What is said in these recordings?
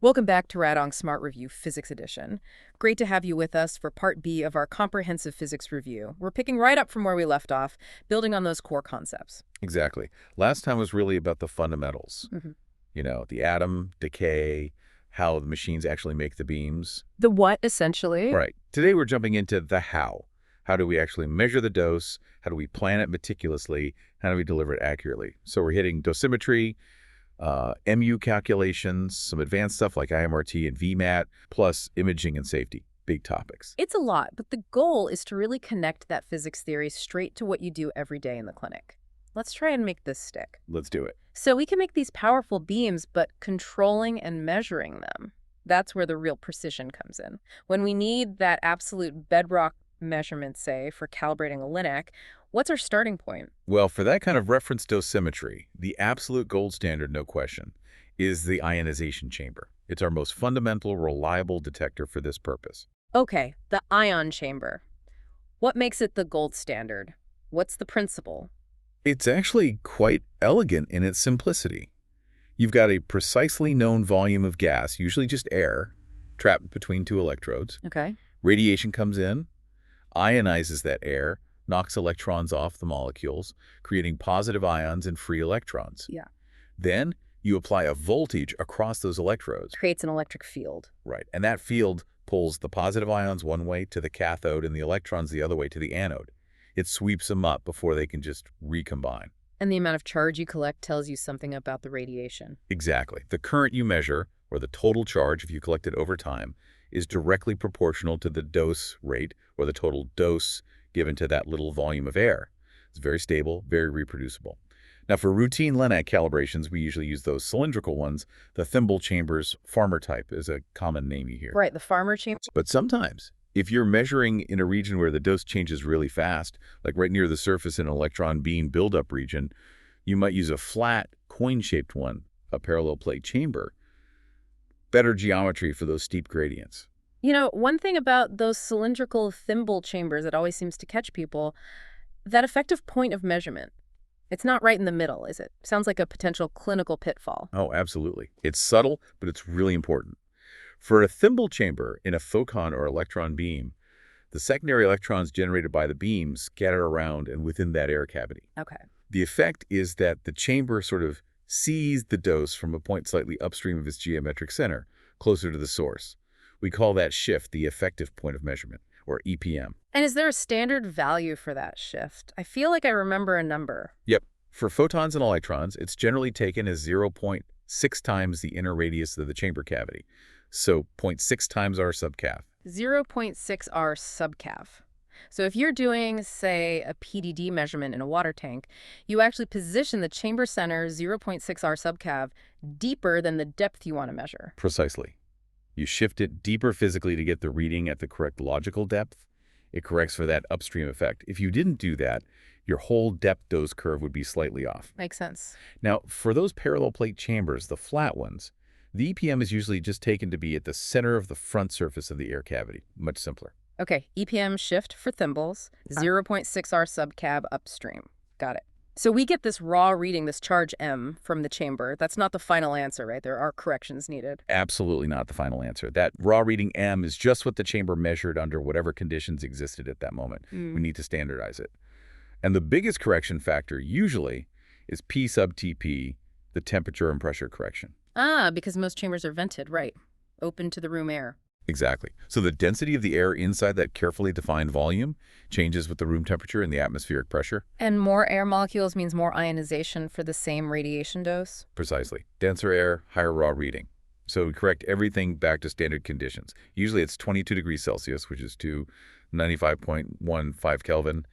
Welcome back to Radong Smart Review Physics Edition. Great to have you with us for Part B of our comprehensive physics review. We're picking right up from where we left off, building on those core concepts. Exactly. Last time was really about the fundamentals. hmm The atom, decay, how the machines actually make the beams. The what, essentially? Right. Today we're jumping into the how. How do we actually measure the dose? How do we plan it meticulously? How do we deliver it accurately? So we're hitting dosimetry, MU calculations, some advanced stuff like I.M.R.T. and VMAT, plus imaging and safety. Big topics. It's a lot, but the goal is to really connect that physics theory straight to what you do every day in the clinic. Let's try and make this stick. Let's do it. So we can make these powerful beams, but controlling and measuring them, that's where the real precision comes in. When we need that absolute bedrock measurement, say, for calibrating a linac, what's our starting point? Well, for that kind of reference dosimetry, the absolute gold standard, no question, is the ionization chamber. It's our most fundamental, reliable detector for this purpose. Okay, the ion chamber. What makes it the gold standard? What's the principle? It's actually quite elegant in its simplicity. You've got a precisely known volume of gas, usually just air, trapped between two electrodes. Okay. Radiation comes in, ionizes that air, knocks electrons off the molecules, creating positive ions and free electrons. Yeah. Then you apply a voltage across those electrodes. Creates an electric field. Right. And that field pulls the positive ions one way to the cathode and the electrons the other way to the anode. It sweeps them up before they can just recombine. And the amount of charge you collect tells you something about the radiation. Exactly. The current you measure, or the total charge if you collect it over time, is directly proportional to the dose rate, or the total dose given to that little volume of air. It's very stable, very reproducible. Now, for routine linac calibrations, we usually use those cylindrical ones. The thimble chambers, farmer type, is a common name you hear. Right, the farmer chamber. But sometimes, if you're measuring in a region where the dose changes really fast, like right near the surface in an electron beam buildup region, you might use a flat, coin-shaped one, a parallel plate chamber. Better geometry for those steep gradients. You know, one thing about those cylindrical thimble chambers that always seems to catch people, that effective point of measurement. It's not right in the middle, is it? Sounds like a potential clinical pitfall. Oh, absolutely. It's subtle, but it's really important. For a thimble chamber in a photon or electron beam, the secondary electrons generated by the beam scatter around and within that air cavity. Okay. The effect is that the chamber sort of sees the dose from a point slightly upstream of its geometric center, closer to the source. We call that shift the effective point of measurement, or EPM. And is there a standard value for that shift? I feel like I remember a number. Yep. For photons and electrons, it's generally taken as 0.6 times the inner radius of the chamber cavity. So 0.6 times R sub cav. 0.6 R sub cav. So if you're doing, say, a PDD measurement in a water tank, you actually position the chamber center 0.6 R sub cav deeper than the depth you want to measure. Precisely. You shift it deeper physically to get the reading at the correct logical depth. It corrects for that upstream effect. If you didn't do that, your whole depth dose curve would be slightly off. Makes sense. Now, for those parallel plate chambers, the flat ones, the EPM is usually just taken to be at the center of the front surface of the air cavity. Much simpler. Okay, EPM shift for thimbles, 0.6 R sub cav upstream. Got it. So we get this raw reading, this charge M from the chamber. That's not the final answer, right? There are corrections needed. Absolutely not the final answer. That raw reading M is just what the chamber measured under whatever conditions existed at that moment. We need to standardize it. And the biggest correction factor usually is P sub TP, the temperature and pressure correction. Ah, because most chambers are vented, right? Open to the room air. Exactly. So the density of the air inside that carefully defined volume changes with the room temperature and the atmospheric pressure. And more air molecules means more ionization for the same radiation dose? Precisely. Denser air, higher raw reading. So we correct everything back to standard conditions. Usually it's 22 degrees Celsius, which is 295.15 Kelvin,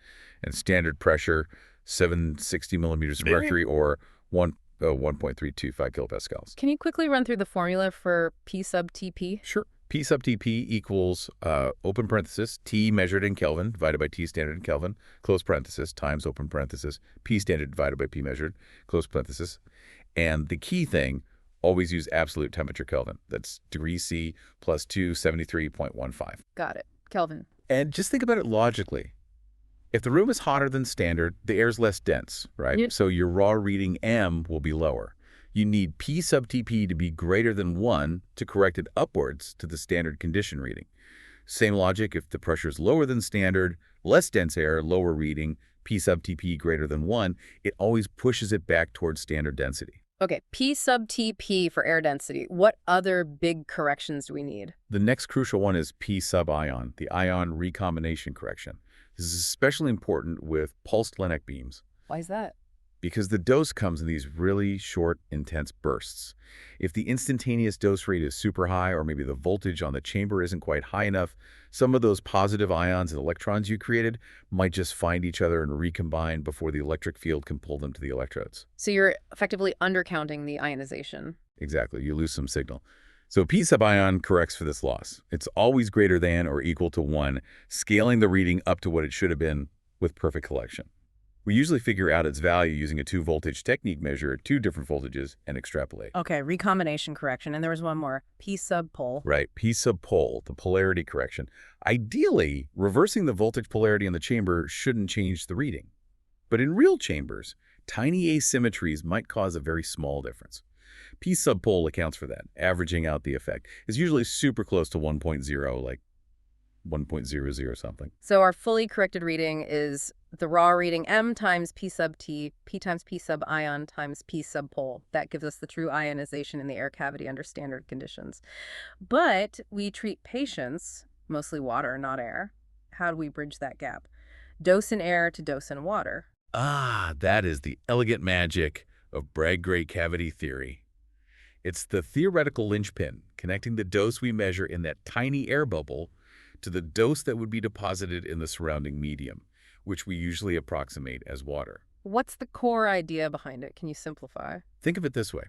and standard pressure, 760 millimeters of mercury, or 1.325 kilopascals. Can you quickly run through the formula for P sub TP? Sure. P sub TP equals, open parenthesis, T measured in Kelvin divided by T standard in Kelvin, close parenthesis, times open parenthesis, P standard divided by P measured, close parenthesis. And the key thing, always use absolute temperature Kelvin. That's degrees C plus 273.15. Got it. Kelvin. And just think about it logically. If the room is hotter than standard, the air is less dense, right? Yep. So your raw reading M will be lower. You need P sub Tp to be greater than 1 to correct it upwards to the standard condition reading. Same logic if the pressure is lower than standard, less dense air, lower reading, P sub Tp greater than 1, it always pushes it back towards standard density. Okay, P sub Tp for air density. What other big corrections do we need? The next crucial one is P sub ion, the ion recombination correction. This is especially important with pulsed Linux beams, Why is that? because the dose comes in these really short, intense bursts. If the instantaneous dose rate is super high, or maybe the voltage on the chamber isn't quite high enough, some of those positive ions and electrons you created might just find each other and recombine before the electric field can pull them to the electrodes. So you're effectively undercounting the ionization. Exactly, you lose some signal. So P sub ion corrects for this loss. It's always greater than or equal to 1, scaling the reading up to what it should have been with perfect collection. We usually figure out its value using a 2-voltage technique measure at 2 different voltages and extrapolate. Okay, recombination correction. And there was one more, P sub pol. Right, P sub pol, the polarity correction. Ideally, reversing the voltage polarity in the chamber shouldn't change the reading. But in real chambers, tiny asymmetries might cause a very small difference. P sub pol accounts for that, averaging out the effect. It's usually super close to 1.0, like 1.00 something. So our fully corrected reading is the raw reading M times P sub T, P times P sub ion times P sub pol. That gives us the true ionization in the air cavity under standard conditions. But we treat patients, mostly water, not air. How do we bridge that gap? Dose in air to dose in water. Ah, that is the elegant magic of Bragg-Gray cavity theory. It's the theoretical linchpin connecting the dose we measure in that tiny air bubble to the dose that would be deposited in the surrounding medium, which we usually approximate as water. What's the core idea behind it? Can you simplify? Think of it this way.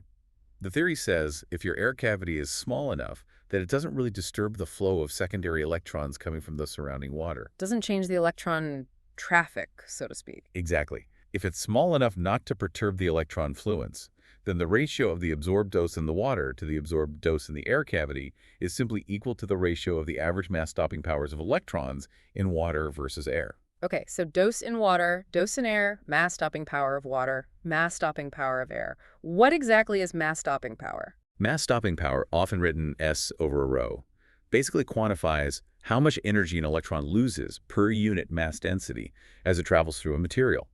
The theory says if your air cavity is small enough that it doesn't really disturb the flow of secondary electrons coming from the surrounding water. Doesn't change the electron traffic, so to speak. Exactly. If it's small enough not to perturb the electron fluence, then the ratio of the absorbed dose in the water to the absorbed dose in the air cavity is simply equal to the ratio of the average mass stopping powers of electrons in water versus air. Okay, so dose in water, dose in air, mass stopping power of water, mass stopping power of air. What exactly is mass stopping power? Mass stopping power, often written S over rho, basically quantifies how much energy an electron loses per unit mass density as it travels through a material.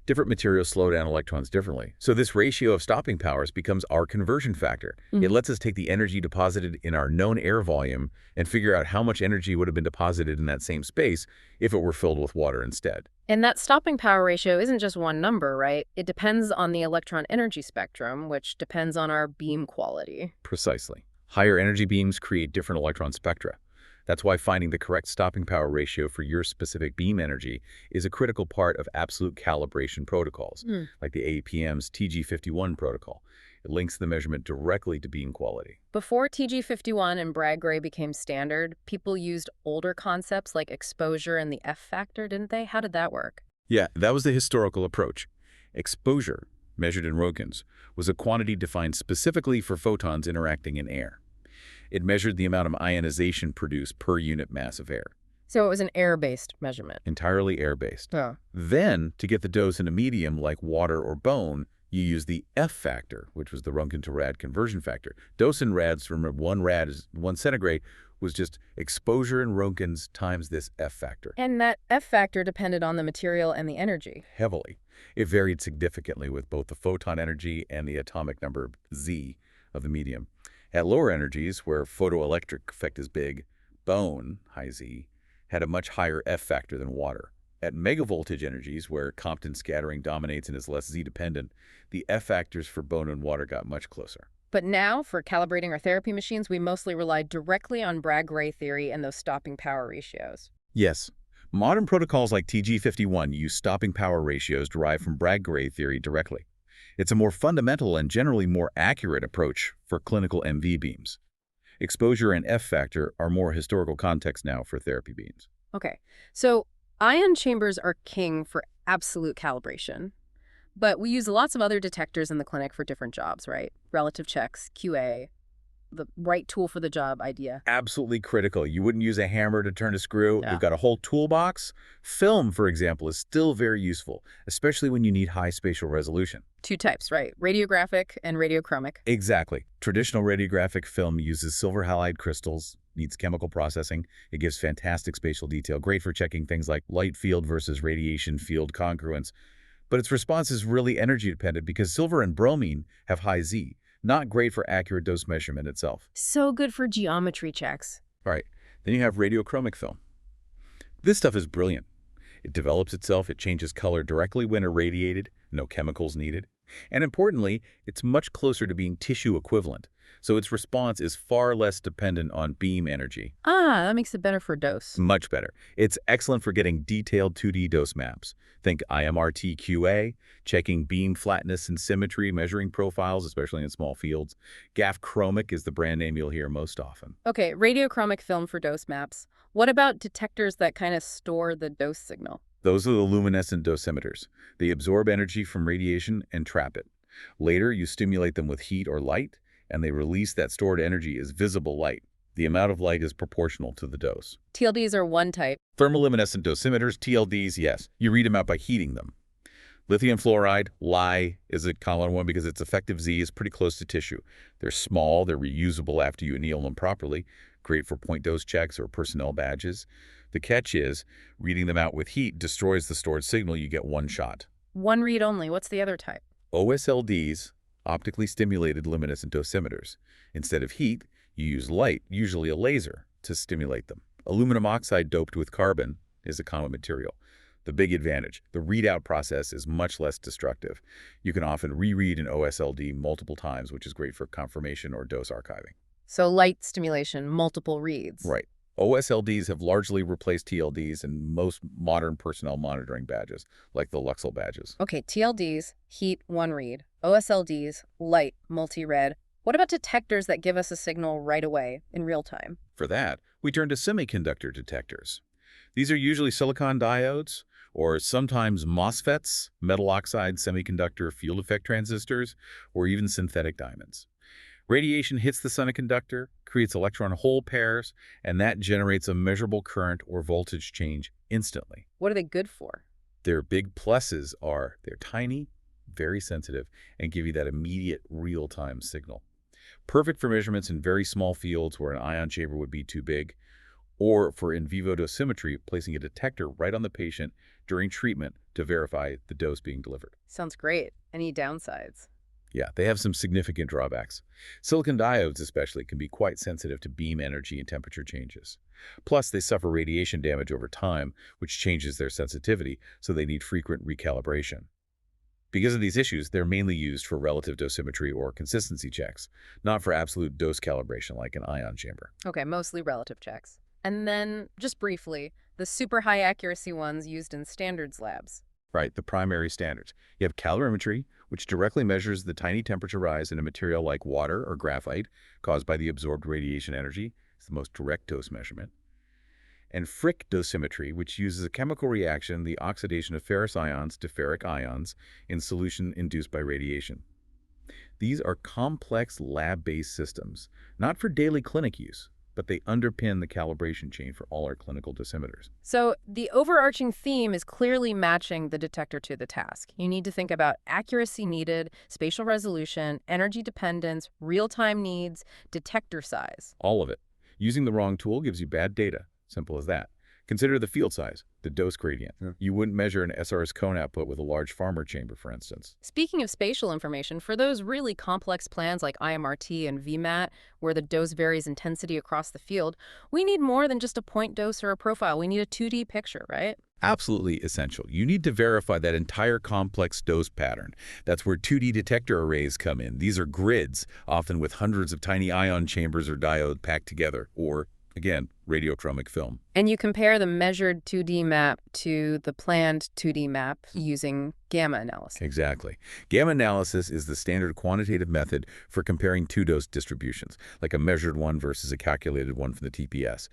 Different materials slow down electrons differently. So this ratio of stopping powers becomes our conversion factor. It lets us take the energy deposited in our known air volume and figure out how much energy would have been deposited in that same space if it were filled with water instead. And that stopping power ratio isn't just one number, right? It depends on the electron energy spectrum, which depends on our beam quality. Precisely. Higher energy beams create different electron spectra. That's why finding the correct stopping power ratio for your specific beam energy is a critical part of absolute calibration protocols, like the APM's TG51 protocol. It links the measurement directly to beam quality. Before TG51 and Bragg-Gray became standard, people used older concepts like exposure and the F factor, didn't they? How did that work? Yeah, that was the historical approach. Exposure, measured in Röntgens, was a quantity defined specifically for photons interacting in air. It measured the amount of ionization produced per unit mass of air. So it was an air-based measurement. Entirely air-based. Oh. Then, to get the dose in a medium like water or bone, you use the F factor, which was the Röntgen to rad conversion factor. Dose in rads, remember 1 rad is 1 centigrade, was just exposure in Röntgens times this F factor. And that F factor depended on the material and the energy. Heavily. It varied significantly with both the photon energy and the atomic number Z of the medium. At lower energies, where photoelectric effect is big, bone, high Z, had a much higher F factor than water. At megavoltage energies, where Compton scattering dominates and is less Z-dependent, the F factors for bone and water got much closer. But now, for calibrating our therapy machines, we mostly rely directly on Bragg-Gray theory and those stopping power ratios. Yes. Modern protocols like TG51 use stopping power ratios derived from Bragg-Gray theory directly. It's a more fundamental and generally more accurate approach for clinical MV beams. Exposure and F factor are more historical context now for therapy beams. Okay, so ion chambers are king for absolute calibration. But we use lots of other detectors in the clinic for different jobs, right? Relative checks, QA. the right tool for the job idea. Absolutely critical. You wouldn't use a hammer to turn a screw. We've Yeah. got a whole toolbox. Film, for example, is still very useful, especially when you need high spatial resolution. Two types, right? Radiographic and radiochromic. Exactly. Traditional radiographic film uses silver halide crystals, needs chemical processing. It gives fantastic spatial detail, great for checking things like light field versus radiation field congruence. But its response is really energy dependent because silver and bromine have high Z, not great for accurate dose measurement itself. So good for geometry checks. All right, then you have radiochromic film. This stuff is brilliant. It develops itself, it changes color directly when irradiated, no chemicals needed. And importantly, it's much closer to being tissue equivalent, so its response is far less dependent on beam energy. Ah, that makes it better for dose. Much better. It's excellent for getting detailed 2D dose maps. Think I.M.R.T. QA, checking beam flatness and symmetry, measuring profiles, especially in small fields. GAF Chromic is the brand name you'll hear most often. Okay, radiochromic film for dose maps. What about detectors that kind of store the dose signal? Those are the luminescent dosimeters. They absorb energy from radiation and trap it. Later, you stimulate them with heat or light, and they release that stored energy as visible light. The amount of light is proportional to the dose. TLDs are one type. Thermoluminescent dosimeters, TLDs, yes. You read them out by heating them. Lithium fluoride, Li, is a common one because its effective Z is pretty close to tissue. They're small, they're reusable after you anneal them properly, great for point dose checks or personnel badges. The catch is, reading them out with heat destroys the stored signal. You get one shot. One read only. What's the other type? OSLDs, optically stimulated luminescent dosimeters. Instead of heat, you use light, usually a laser, to stimulate them. Aluminum oxide doped with carbon is a common material. The big advantage, the readout process is much less destructive. You can often reread an OSLD multiple times, which is great for confirmation or dose archiving. So light stimulation, multiple reads. Right. OSLDs have largely replaced TLDs in most modern personnel monitoring badges, like the Luxel badges. Okay, TLDs, heat, one read. OSLDs, light, multi-read. What about detectors that give us a signal right away, in real time? For that, we turn to semiconductor detectors. These are usually silicon diodes, or sometimes MOSFETs, metal oxide semiconductor field effect transistors, or even synthetic diamonds. Radiation hits the semiconductor, creates electron-hole pairs, and that generates a measurable current or voltage change instantly. What are they good for? Their big pluses are they're tiny, very sensitive, and give you that immediate real-time signal. Perfect for measurements in very small fields where an ion chamber would be too big, or for in vivo dosimetry, placing a detector right on the patient during treatment to verify the dose being delivered. Sounds great. Any downsides? Yeah, they have some significant drawbacks. Silicon diodes especially can be quite sensitive to beam energy and temperature changes. Plus, they suffer radiation damage over time, which changes their sensitivity, so they need frequent recalibration. Because of these issues, they're mainly used for relative dosimetry or consistency checks, not for absolute dose calibration like an ion chamber. Okay, mostly relative checks. And then, just briefly, the super high accuracy ones used in standards labs. Right, the primary standards. You have calorimetry, which directly measures the tiny temperature rise in a material like water or graphite caused by the absorbed radiation energy. It's the most direct dose measurement. And Frick dosimetry, which uses a chemical reaction, the oxidation of ferrous ions to ferric ions in solution induced by radiation. These are complex lab-based systems, not for daily clinic use, but they underpin the calibration chain for all our clinical dosimeters. So the overarching theme is clearly matching the detector to the task. You need to think about accuracy needed, spatial resolution, energy dependence, real-time needs, detector size. All of it. Using the wrong tool gives you bad data. Simple as that. Consider the field size, the dose gradient. You wouldn't measure an SRS cone output with a large Farmer chamber, for instance. Speaking of spatial information, for those really complex plans like I.M.R.T. and VMAT, where the dose varies intensity across the field, we need more than just a point dose or a profile. We need a 2D picture, right? Absolutely essential. You need to verify that entire complex dose pattern. That's where 2D detector arrays come in. These are grids, often with hundreds of tiny ion chambers or diodes packed together, or again, radiochromic film. And you compare the measured 2D map to the planned 2D map using gamma analysis. Exactly. Gamma analysis is the standard quantitative method for comparing two-dose distributions, like a measured one versus a calculated one from the TPS.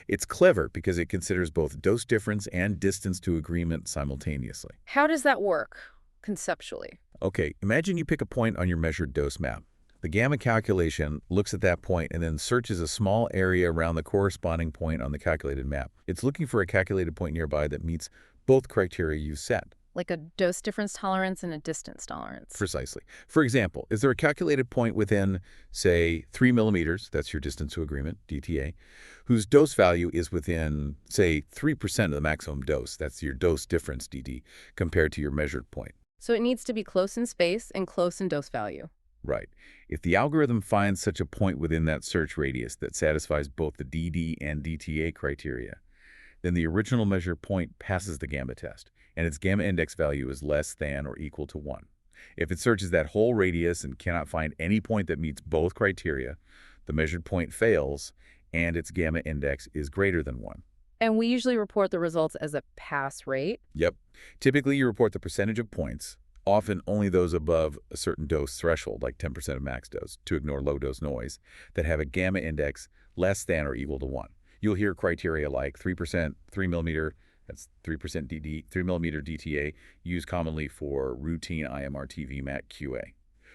It's clever because it considers both dose difference and distance to agreement simultaneously. How does that work conceptually? Okay, imagine you pick a point on your measured dose map. The gamma calculation looks at that point and then searches a small area around the corresponding point on the calculated map. It's looking for a calculated point nearby that meets both criteria you set. Like a dose difference tolerance and a distance tolerance. Precisely. For example, is there a calculated point within, say, 3 millimeters, that's your distance to agreement, DTA, whose dose value is within, say, 3% of the maximum dose, that's your dose difference, DD, compared to your measured point? So it needs to be close in space and close in dose value. Right. If the algorithm finds such a point within that search radius that satisfies both the DD and DTA criteria, then the original measure point passes the gamma test, and its gamma index value is less than or equal to 1. If it searches that whole radius and cannot find any point that meets both criteria, the measured point fails, and its gamma index is greater than 1. And we usually report the results as a pass rate. Yep. Typically, you report the percentage of points, often only those above a certain dose threshold, like 10% of max dose, to ignore low-dose noise, that have a gamma index less than or equal to 1. You'll hear criteria like 3%, 3 millimeter, that's 3% DD, 3 millimeter DTA, used commonly for routine I.M.R.T. VMAT QA.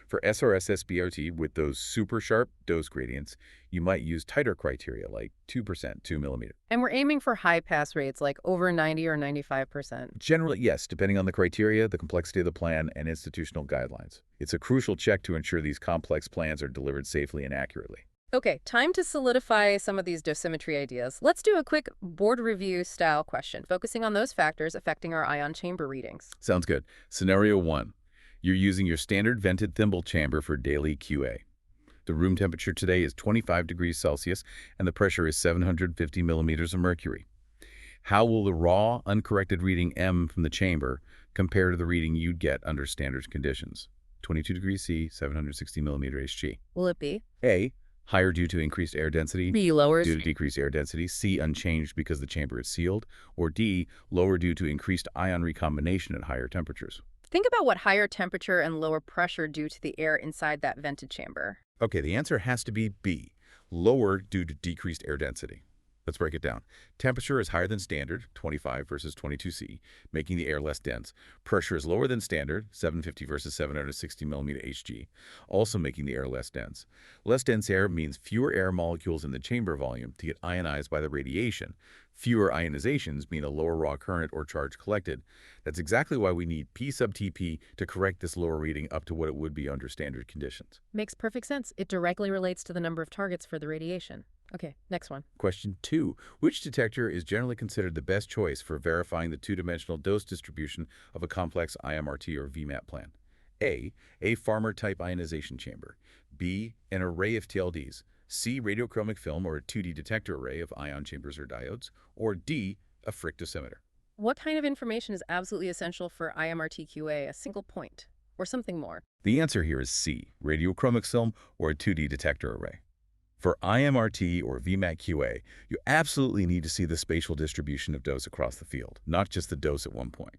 For SRS SBRT with those super sharp dose gradients, you might use tighter criteria like 2%, 2 millimeter. And we're aiming for high pass rates like over 90 or 95%. Generally, yes, depending on the criteria, the complexity of the plan, and institutional guidelines. It's a crucial check to ensure these complex plans are delivered safely and accurately. Okay, time to solidify some of these dosimetry ideas. Let's do a quick board review style question, focusing on those factors affecting our ion chamber readings. Sounds good. Scenario 1. You're using your standard vented thimble chamber for daily QA. The room temperature today is 25 degrees Celsius, and the pressure is 750 millimeters of mercury. How will the raw, uncorrected reading M from the chamber compare to the reading you'd get under standard conditions? 22 degrees C, 760 millimeter Hg. Will it be A, higher due to increased air density, B, lower due to decreased air density, C, unchanged because the chamber is sealed, or D, lower due to increased ion recombination at higher temperatures? Think about what higher temperature and lower pressure do to the air inside that vented chamber. Okay, the answer has to be B, lower due to decreased air density. Let's break it down. Temperature is higher than standard, 25 versus 22 C, making the air less dense. Pressure is lower than standard, 750 versus 760 millimeter Hg, also making the air less dense. Less dense air means fewer air molecules in the chamber volume to get ionized by the radiation. Fewer ionizations mean a lower raw current or charge collected. That's exactly why we need P sub Tp to correct this lower reading up to what it would be under standard conditions. Makes perfect sense. It directly relates to the number of targets for the radiation. Okay, next one. Question 2. Which detector is generally considered the best choice for verifying the two-dimensional dose distribution of a complex I.M.R.T. or VMAT plan? A Farmer-type ionization chamber. B, an array of TLDs. C, radiochromic film or a 2D detector array of ion chambers or diodes. Or D, a Frick dosimeter. What kind of information is absolutely essential for I.M.R.T. QA, a single point, or something more? The answer here is C, radiochromic film or a 2D detector array. For I.M.R.T. or VMAT QA, you absolutely need to see the spatial distribution of dose across the field, not just the dose at one point.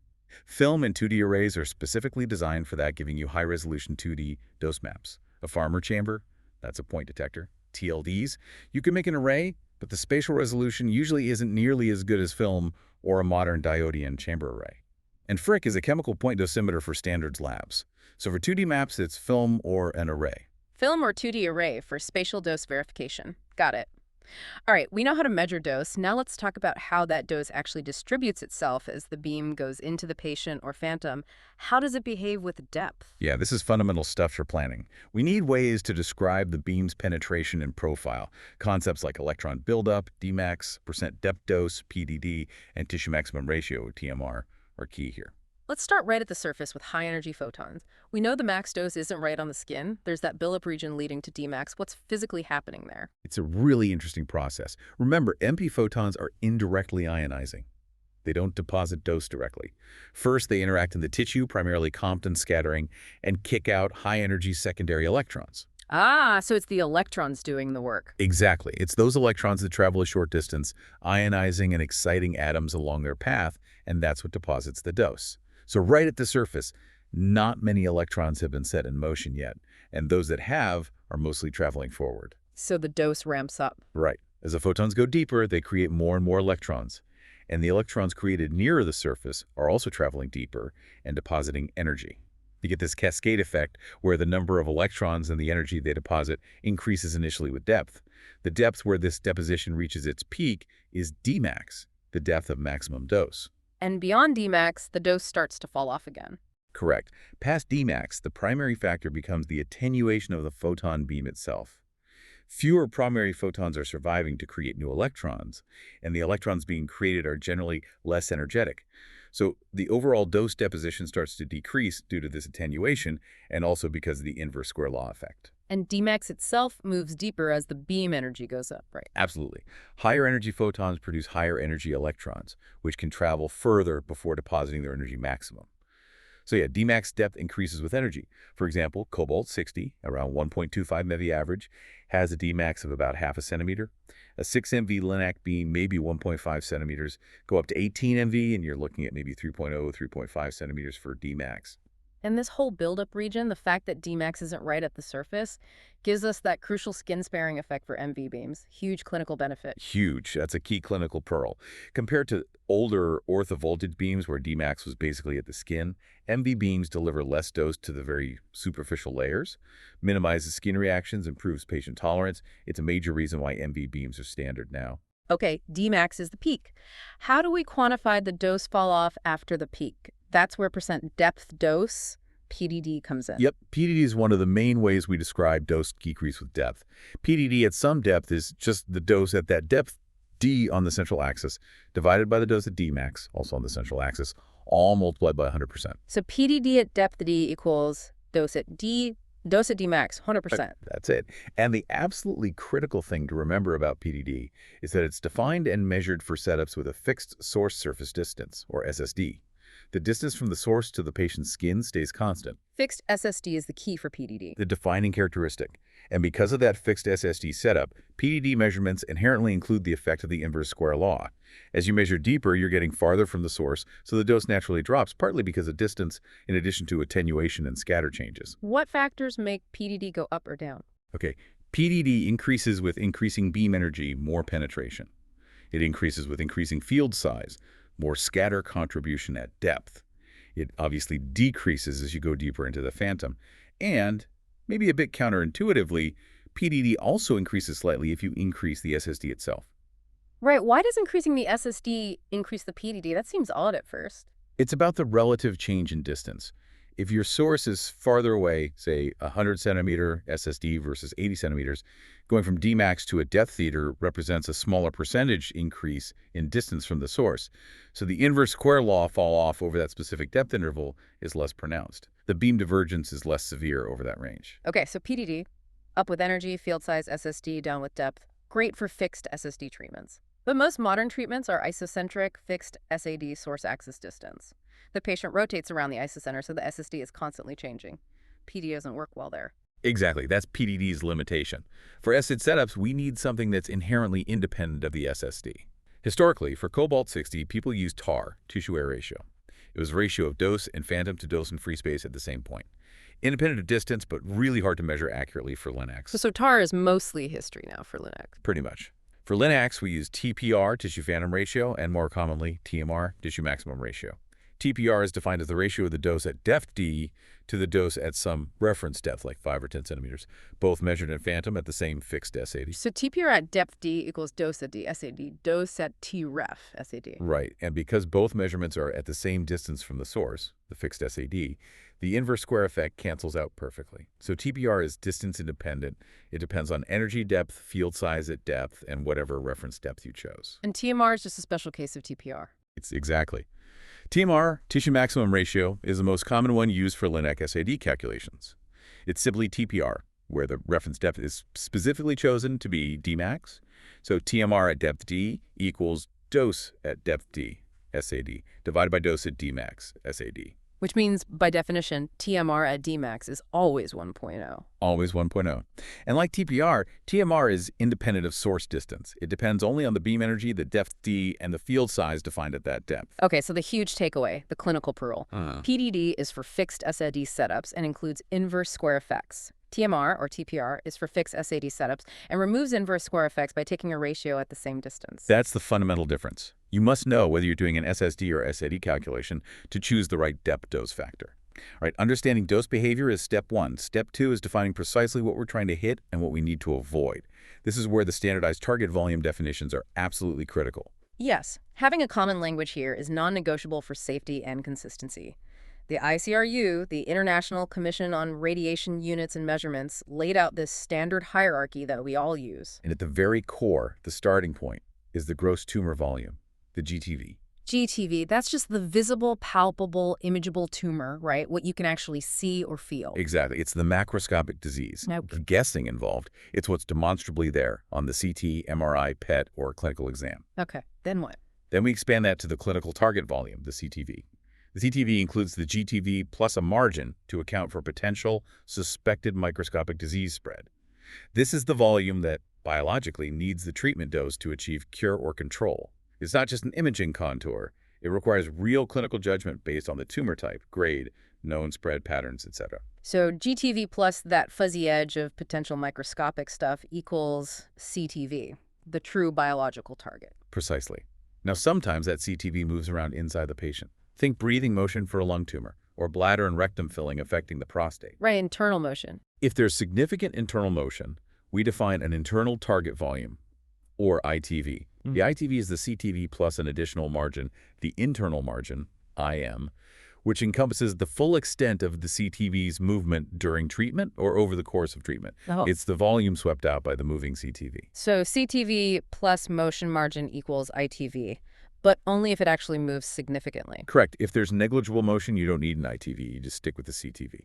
Film and 2D arrays are specifically designed for that, giving you high-resolution 2D dose maps. A Farmer chamber, that's a point detector. TLDs, you can make an array, but the spatial resolution usually isn't nearly as good as film or a modern diodian chamber array. And Frick is a chemical point dosimeter for standards labs. So for 2D maps, it's film or an array. Film or 2D array for spatial dose verification. Got it. All right, we know how to measure dose. Now let's talk about how that dose actually distributes itself as the beam goes into the patient or phantom. How does it behave with depth? Yeah, this is fundamental stuff for planning. We need ways to describe the beam's penetration and profile. Concepts like electron buildup, Dmax, percent depth dose, PDD, and tissue maximum ratio, TMR, are key here. Let's start right at the surface with high-energy photons. We know the max dose isn't right on the skin. There's that buildup region leading to Dmax. What's physically happening there? It's a really interesting process. Remember, MP photons are indirectly ionizing. They don't deposit dose directly. First, they interact in the tissue, primarily Compton scattering, and kick out high-energy secondary electrons. Ah, so it's the electrons doing the work. Exactly. It's those electrons that travel a short distance, ionizing and exciting atoms along their path, and that's what deposits the dose. So right at the surface, not many electrons have been set in motion yet, and those that have are mostly traveling forward. So the dose ramps up. Right. As the photons go deeper, they create more and more electrons. And the electrons created nearer the surface are also traveling deeper and depositing energy. You get this cascade effect where the number of electrons and the energy they deposit increases initially with depth. The depth where this deposition reaches its peak is Dmax, the depth of maximum dose. And beyond Dmax, the dose starts to fall off again. Correct. Past Dmax, the primary factor becomes the attenuation of the photon beam itself. Fewer primary photons are surviving to create new electrons, and the electrons being created are generally less energetic. So the overall dose deposition starts to decrease due to this attenuation, and also because of the inverse square law effect. And Dmax itself moves deeper as the beam energy goes up, right? Absolutely. Higher energy photons produce higher energy electrons, which can travel further before depositing their energy maximum. So yeah, Dmax depth increases with energy. For example, cobalt-60, around 1.25 MeV average, has a Dmax of about half a centimeter. A 6 MeV LINAC beam, maybe 1.5 centimeters, go up to 18 MeV, and you're looking at maybe 3.0, 3.5 centimeters for Dmax. In this whole buildup region, the fact that Dmax isn't right at the surface gives us that crucial skin-sparing effect for MV beams. Huge clinical benefit. Huge. That's a key clinical pearl. Compared to older orthovoltage beams where Dmax was basically at the skin, MV beams deliver less dose to the very superficial layers, minimizes skin reactions, improves patient tolerance. It's a major reason why MV beams are standard now. Okay, Dmax is the peak. How do we quantify the dose fall off after the peak? That's where percent depth dose, PDD, comes in. Yep, PDD is one of the main ways we describe dose decrease with depth. PDD at some depth is just the dose at that depth, D on the central axis, divided by the dose at Dmax, also on the central axis, all multiplied by 100%. So PDD at depth D equals dose at Dmax, 100%. That's it. And the absolutely critical thing to remember about PDD is that it's defined and measured for setups with a fixed source surface distance, or SSD. The distance from the source to the patient's skin stays constant. Fixed SSD is the key for PDD. The defining characteristic. And because of that fixed SSD setup, PDD measurements inherently include the effect of the inverse square law. As you measure deeper, you're getting farther from the source, so the dose naturally drops, partly because of distance, in addition to attenuation and scatter changes. What factors make PDD go up or down? Okay, PDD increases with increasing beam energy, more penetration. It increases with increasing field size, more scatter contribution at depth. It obviously decreases as you go deeper into the phantom. And, maybe a bit counterintuitively, PDD also increases slightly if you increase the SSD itself. Right, why does increasing the SSD increase the PDD? That seems odd at first. It's about the relative change in distance. If your source is farther away, say 100 centimeter SSD versus 80 centimeters, going from Dmax to a depth theater represents a smaller percentage increase in distance from the source. So the inverse square law fall off over that specific depth interval is less pronounced. The beam divergence is less severe over that range. Okay, so PDD, up with energy, field size, SSD, down with depth. Great for fixed SSD treatments. But most modern treatments are isocentric, fixed SAD source axis distance. The patient rotates around the isocenter, so the SSD is constantly changing. PD doesn't work well there. Exactly, that's PDD's limitation. For SID setups, we need something that's inherently independent of the SSD. Historically, for cobalt-60, people used TAR, tissue-air ratio. It was a ratio of dose and phantom to dose in free space at the same point. Independent of distance, but really hard to measure accurately for LINACs. So TAR is mostly history now for LINAC. Pretty much. For LINACs, we use TPR, tissue phantom ratio, and more commonly, TMR, tissue maximum ratio. TPR is defined as the ratio of the dose at depth D to the dose at some reference depth, like 5 or 10 centimeters, both measured in phantom at the same fixed SAD. So TPR at depth D equals dose at D, SAD, dose at T ref, SAD. Right, and because both measurements are at the same distance from the source, the fixed SAD, the inverse square effect cancels out perfectly. So TPR is distance independent. It depends on energy depth, field size at depth, and whatever reference depth you chose. And TMR is just a special case of TPR. It's exactly. TMR, tissue maximum ratio, is the most common one used for LINAC SAD calculations. It's simply TPR, where the reference depth is specifically chosen to be Dmax. So TMR at depth D equals dose at depth D, SAD, divided by dose at Dmax, SAD. Which means, by definition, TMR at Dmax is always 1.0. Always 1.0. And like TPR, TMR is independent of source distance. It depends only on the beam energy, the depth D, and the field size defined at that depth. Okay, so the huge takeaway, the clinical pearl. PDD is for fixed SAD setups and includes inverse square effects. TMR, or TPR, is for fixed SAD setups and removes inverse square effects by taking a ratio at the same distance. That's the fundamental difference. You must know whether you're doing an SSD or SAD calculation to choose the right depth dose factor. Right, understanding dose behavior is step one. Step two is defining precisely what we're trying to hit and what we need to avoid. This is where the standardized target volume definitions are absolutely critical. Yes, having a common language here is non-negotiable for safety and consistency. The ICRU, the International Commission on Radiation Units and Measurements, laid out this standard hierarchy that we all use. And at the very core, the starting point, is the gross tumor volume, the GTV. GTV, that's just the visible, palpable, imageable tumor, right? What you can actually see or feel. Exactly. It's the macroscopic disease. Now, The guessing involved, it's what's demonstrably there on the CT, MRI, PET, or clinical exam. okay, then what? Then we expand that to the clinical target volume, the CTV. The CTV includes the GTV plus a margin to account for potential suspected microscopic disease spread. This is the volume that, biologically, needs the treatment dose to achieve cure or control. It's not just an imaging contour. It requires real clinical judgment based on the tumor type, grade, known spread patterns, etc. So GTV plus that fuzzy edge of potential microscopic stuff equals CTV, the true biological target. Precisely. Now, sometimes that CTV moves around inside the patient. Think breathing motion for a lung tumor, or bladder and rectum filling affecting the prostate. Right, internal motion. If there's significant internal motion, we define an internal target volume, or ITV. The ITV is the CTV plus an additional margin, the internal margin, IM, which encompasses the full extent of the CTV's movement during treatment or over the course of treatment. Oh. It's the volume swept out by the moving CTV. So CTV plus motion margin equals ITV, but only if it actually moves significantly. Correct. If there's negligible motion, you don't need an ITV. You just stick with the CTV.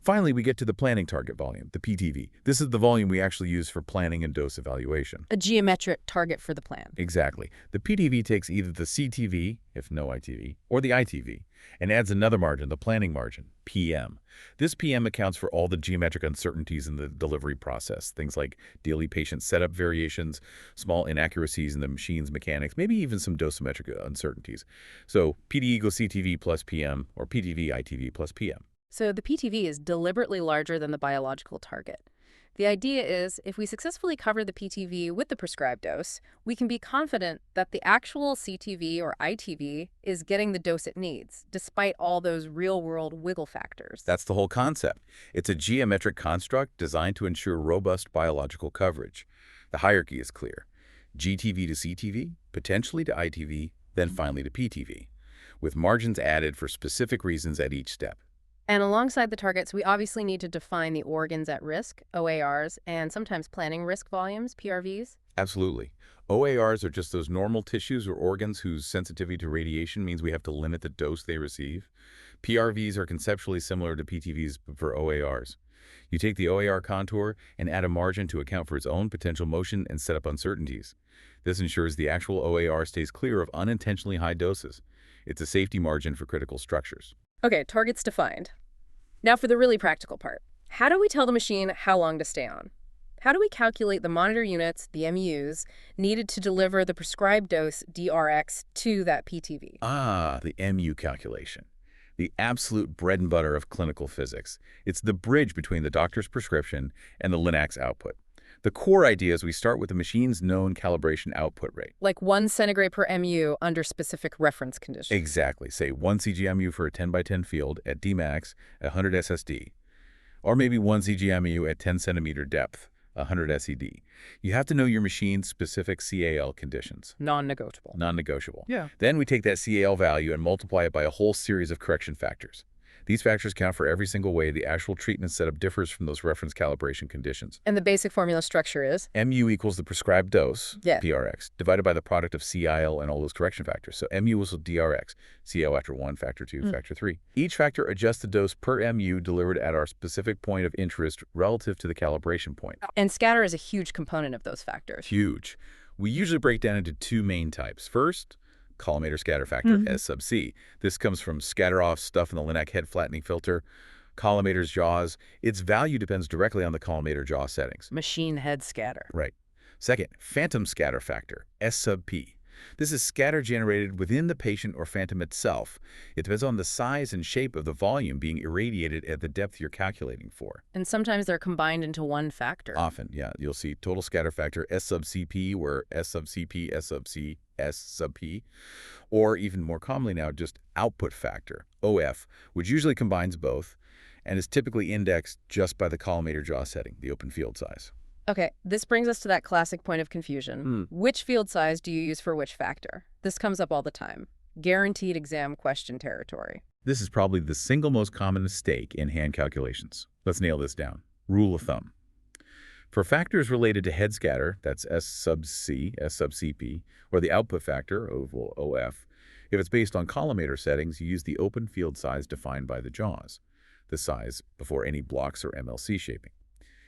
Finally, we get to the planning target volume, the PTV. This is the volume we actually use for planning and dose evaluation. A geometric target for the plan. Exactly. The PTV takes either the CTV, if no ITV, or the ITV, and adds another margin, the planning margin, PM. This PM accounts for all the geometric uncertainties in the delivery process, things like daily patient setup variations, small inaccuracies in the machine's mechanics, maybe even some dosimetric uncertainties. So PD equals CTV plus PM, or PTV ITV plus PM. So the PTV is deliberately larger than the biological target. The idea is, if we successfully cover the PTV with the prescribed dose, we can be confident that the actual CTV or ITV is getting the dose it needs, despite all those real-world wiggle factors. That's the whole concept. It's a geometric construct designed to ensure robust biological coverage. The hierarchy is clear. GTV to CTV, potentially to ITV, then finally to PTV, with margins added for specific reasons at each step. And alongside the targets, we obviously need to define the organs at risk, OARs, and sometimes planning risk volumes, PRVs. Absolutely. OARs are just those normal tissues or organs whose sensitivity to radiation means we have to limit the dose they receive. PRVs are conceptually similar to PTVs for OARs. You take the OAR contour and add a margin to account for its own potential motion and set up uncertainties. This ensures the actual OAR stays clear of unintentionally high doses. It's a safety margin for critical structures. Okay, targets defined. Now for the really practical part. How do we tell the machine how long to stay on? How do we calculate the monitor units, the MUs, needed to deliver the prescribed dose, DRX, to that PTV? Ah, the MU calculation. The absolute bread and butter of clinical physics. It's the bridge between the doctor's prescription and the Linacs output. The core idea is we start with the machine's known calibration output rate. Like 1 centigrade per MU under specific reference conditions. Exactly. Say 1 CGMU for a 10 by 10 field at Dmax, 100 SSD. Or maybe 1 CGMU at 10 centimeter depth, 100 SED. You have to know your machine's specific CAL conditions. Non-negotiable. Non-negotiable. Yeah. Then we take that CAL value and multiply it by a whole series of correction factors. These factors count for every single way the actual treatment setup differs from those reference calibration conditions. And the basic formula structure is? MU equals the prescribed dose, Yeah. PRX, divided by the product of CIL and all those correction factors. So MU equals DRX, CIL factor 1, factor 2, factor 3. Each factor adjusts the dose per MU delivered at our specific point of interest relative to the calibration point. And scatter is a huge component of those factors. Huge. We usually break down into two main types. First, collimator scatter factor, S sub C. This comes from scatter-off stuff in the Linac head flattening filter. Collimator's jaws, its value depends directly on the collimator jaw settings. Machine head scatter. Right. Second, phantom scatter factor, S sub P. This is scatter generated within the patient or phantom itself. It depends on the size and shape of the volume being irradiated at the depth you're calculating for. And sometimes they're combined into one factor. Often, yeah, you'll see total scatter factor S sub CP, where S sub CP, S sub C, S sub P, or even more commonly now, just output factor, OF, which usually combines both and is typically indexed just by the collimator jaw setting, the open field size. Okay, this brings us to that classic point of confusion. Which field size do you use for which factor? This comes up all the time. Guaranteed exam question territory. This is probably the single most common mistake in hand calculations. Let's nail this down. Rule of thumb. For factors related to head scatter, that's S sub C, S sub CP, or the output factor, oval OF, if it's based on collimator settings, you use the open field size defined by the jaws, the size before any blocks or MLC shaping.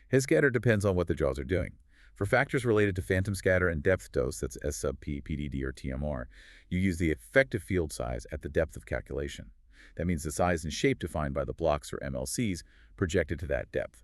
Head scatter depends on what the jaws are doing. For factors related to phantom scatter and depth dose, that's S sub P, PDD, or TMR, you use the effective field size at the depth of calculation. That means the size and shape defined by the blocks or MLCs projected to that depth.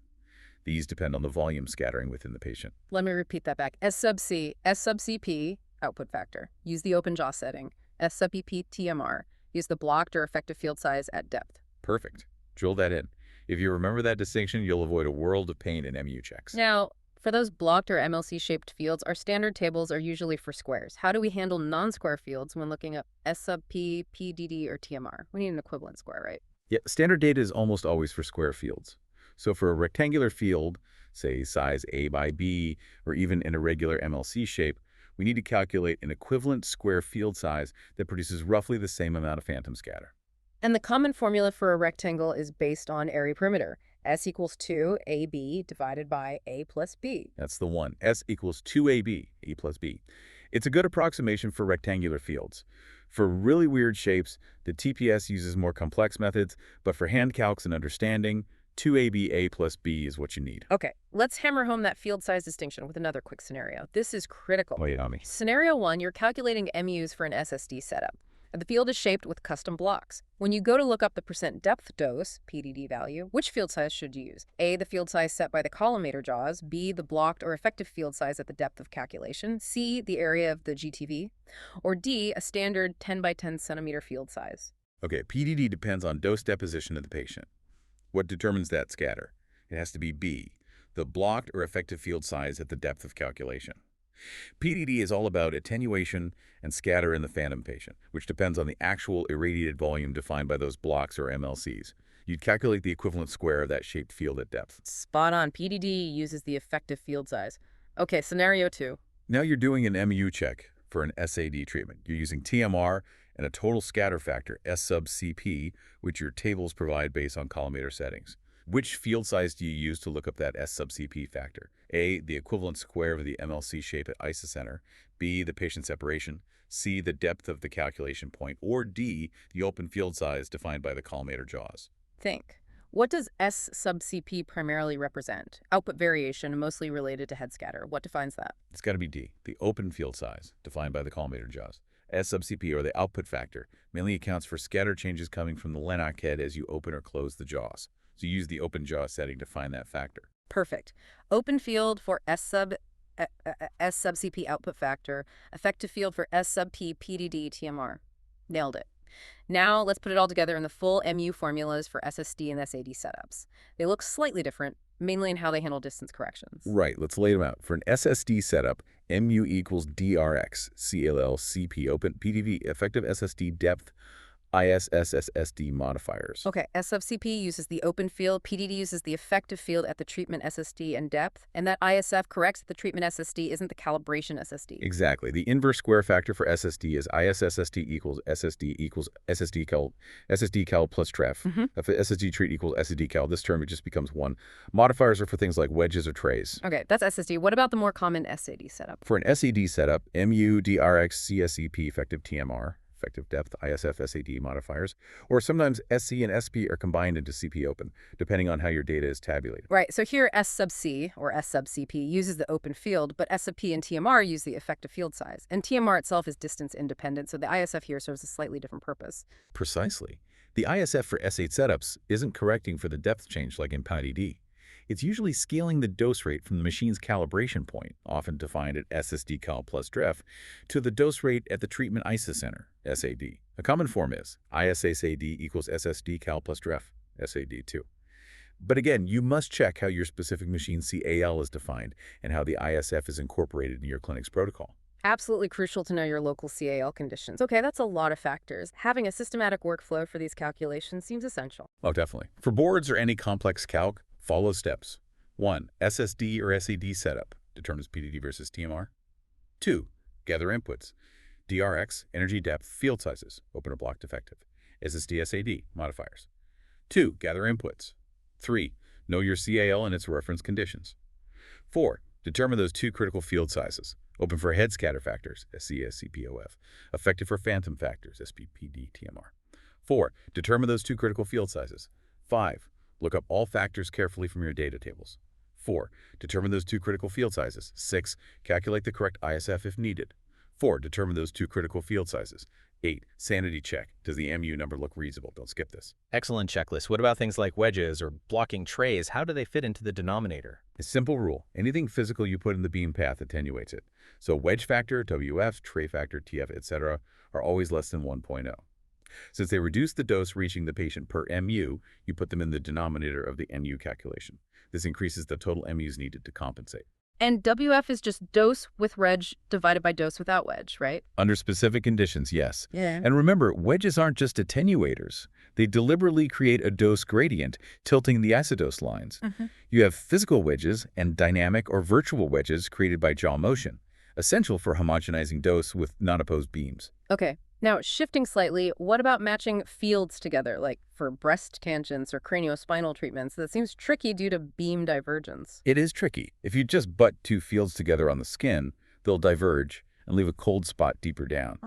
These depend on the volume scattering within the patient. Let me repeat that back. S sub C, S sub CP, output factor. Use the open jaw setting. S sub EP, TMR. Use the blocked or effective field size at depth. Perfect. Drill that in. If you remember that distinction, you'll avoid a world of pain in MU checks. Now, for those blocked or MLC-shaped fields, our standard tables are usually for squares. How do we handle non-square fields when looking up S sub P, PDD, or TMR? We need an equivalent square, right? Yeah, standard data is almost always for square fields. So for a rectangular field, say size A by B, or even an irregular MLC shape, we need to calculate an equivalent square field size that produces roughly the same amount of phantom scatter. And the common formula for a rectangle is based on area perimeter. S equals 2AB divided by A plus B. That's the one. S equals 2AB, A plus B. It's a good approximation for rectangular fields. For really weird shapes, the TPS uses more complex methods, but for hand calcs and understanding, 2AB A plus B is what you need. Okay, let's hammer home that field size distinction with another quick scenario. This is critical. Wait on me. Scenario 1, you're calculating MUs for an SSD setup. The field is shaped with custom blocks. When you go to look up the percent depth dose, PDD value, which field size should you use? A, the field size set by the collimator jaws. B, the blocked or effective field size at the depth of calculation. C, the area of the GTV. Or D, a standard 10 by 10 centimeter field size. Okay, PDD depends on dose deposition of the patient. What determines that scatter? It has to be B, the blocked or effective field size at the depth of calculation. PDD is all about attenuation and scatter in the phantom patient, which depends on the actual irradiated volume defined by those blocks or MLCs. You'd calculate the equivalent square of that shaped field at depth. Spot on. PDD uses the effective field size. Okay, scenario 2. Now you're doing an MU check for an SAD treatment. You're using TMR and a total scatter factor, S sub CP, which your tables provide based on collimator settings. Which field size do you use to look up that S sub CP factor? A, the equivalent square of the MLC shape at isocenter. B, the patient separation. C, the depth of the calculation point. Or D, the open field size defined by the collimator jaws. Think. What does S sub CP primarily represent? Output variation, mostly related to head scatter. What defines that? It's got to be D, the open field size defined by the collimator jaws. S sub CP, or the output factor, mainly accounts for scatter changes coming from the Lennox head as you open or close the jaws. So use the open jaw setting to find that factor. Perfect. Open field for S sub CP output factor, effective field for S sub P, PDD, TMR. Nailed it. Now let's put it all together in the full MU formulas for SSD and SAD setups. They look slightly different, mainly in how they handle distance corrections. Right, let's lay them out. For an SSD setup, MU equals DRX, CLL, CP, open, PDV, effective SSD depth, ISSSD modifiers. Okay, S sub CP uses the open field, PDD uses the effective field at the treatment SSD and depth, and that ISF corrects that the treatment SSD isn't the calibration SSD. Exactly. The inverse square factor for SSD is ISSSD equals SSD cal plus TREF. If SSD treat equals SSD cal, this term it just becomes one. Modifiers are for things like wedges or trays. Okay, that's SSD. What about the more common SAD setup? For an SAD setup, MU, DRX, CSEP, effective TMR, effective depth, ISF, SAD modifiers, or sometimes SC and SP are combined into CP open, depending on how your data is tabulated. Right, so here S sub C, or S sub CP, uses the open field, but S sub P and TMR use the effective field size. And TMR itself is distance independent, so the ISF here serves a slightly different purpose. Precisely. The ISF for S8 setups isn't correcting for the depth change like in PDD. It's usually scaling the dose rate from the machine's calibration point, often defined at SSD cal plus DREF, to the dose rate at the treatment isocenter, SAD. A common form is ISSAD equals SSD cal plus DREF, SAD2. But again, you must check how your specific machine's CAL is defined and how the ISF is incorporated in your clinic's protocol. Absolutely crucial to know your local CAL conditions. Okay, that's a lot of factors. Having a systematic workflow for these calculations seems essential. Oh, definitely. For boards or any complex calc, follow steps. 1. SSD or SAD setup determines PDD versus TMR. 2. Gather inputs. DRX, energy depth, field sizes, open or block defective. SSD SAD, modifiers. 2. Gather inputs. 3. Know your CAL and its reference conditions. 4. Determine those two critical field sizes. Open for head scatter factors, SCS-CPOF. Effective for phantom factors, SPPD, TMR. 4. Determine those two critical field sizes. 5. Look up all factors carefully from your data tables. 4. Determine those two critical field sizes. 6. Calculate the correct ISF if needed. 4. Determine those two critical field sizes. 8. Sanity check. Does the MU number look reasonable? Don't skip this. Excellent checklist. What about things like wedges or blocking trays? How do they fit into the denominator? A simple rule. Anything physical you put in the beam path attenuates it. So wedge factor, WF, tray factor, TF, etc. are always less than 1.0. Since they reduce the dose reaching the patient per MU, you put them in the denominator of the NU calculation. This increases the total MUs needed to compensate. And WF is just dose with reg divided by dose without wedge, right? Under specific conditions, yes. Yeah. And remember, wedges aren't just attenuators. They deliberately create a dose gradient, tilting the isodose lines. You have physical wedges and dynamic or virtual wedges created by jaw motion, essential for homogenizing dose with non-opposed beams. Okay. Now, shifting slightly, what about matching fields together, like for breast tangents or craniospinal treatments? That seems tricky due to beam divergence. It is tricky. If you just butt two fields together on the skin, they'll diverge and leave a cold spot deeper down.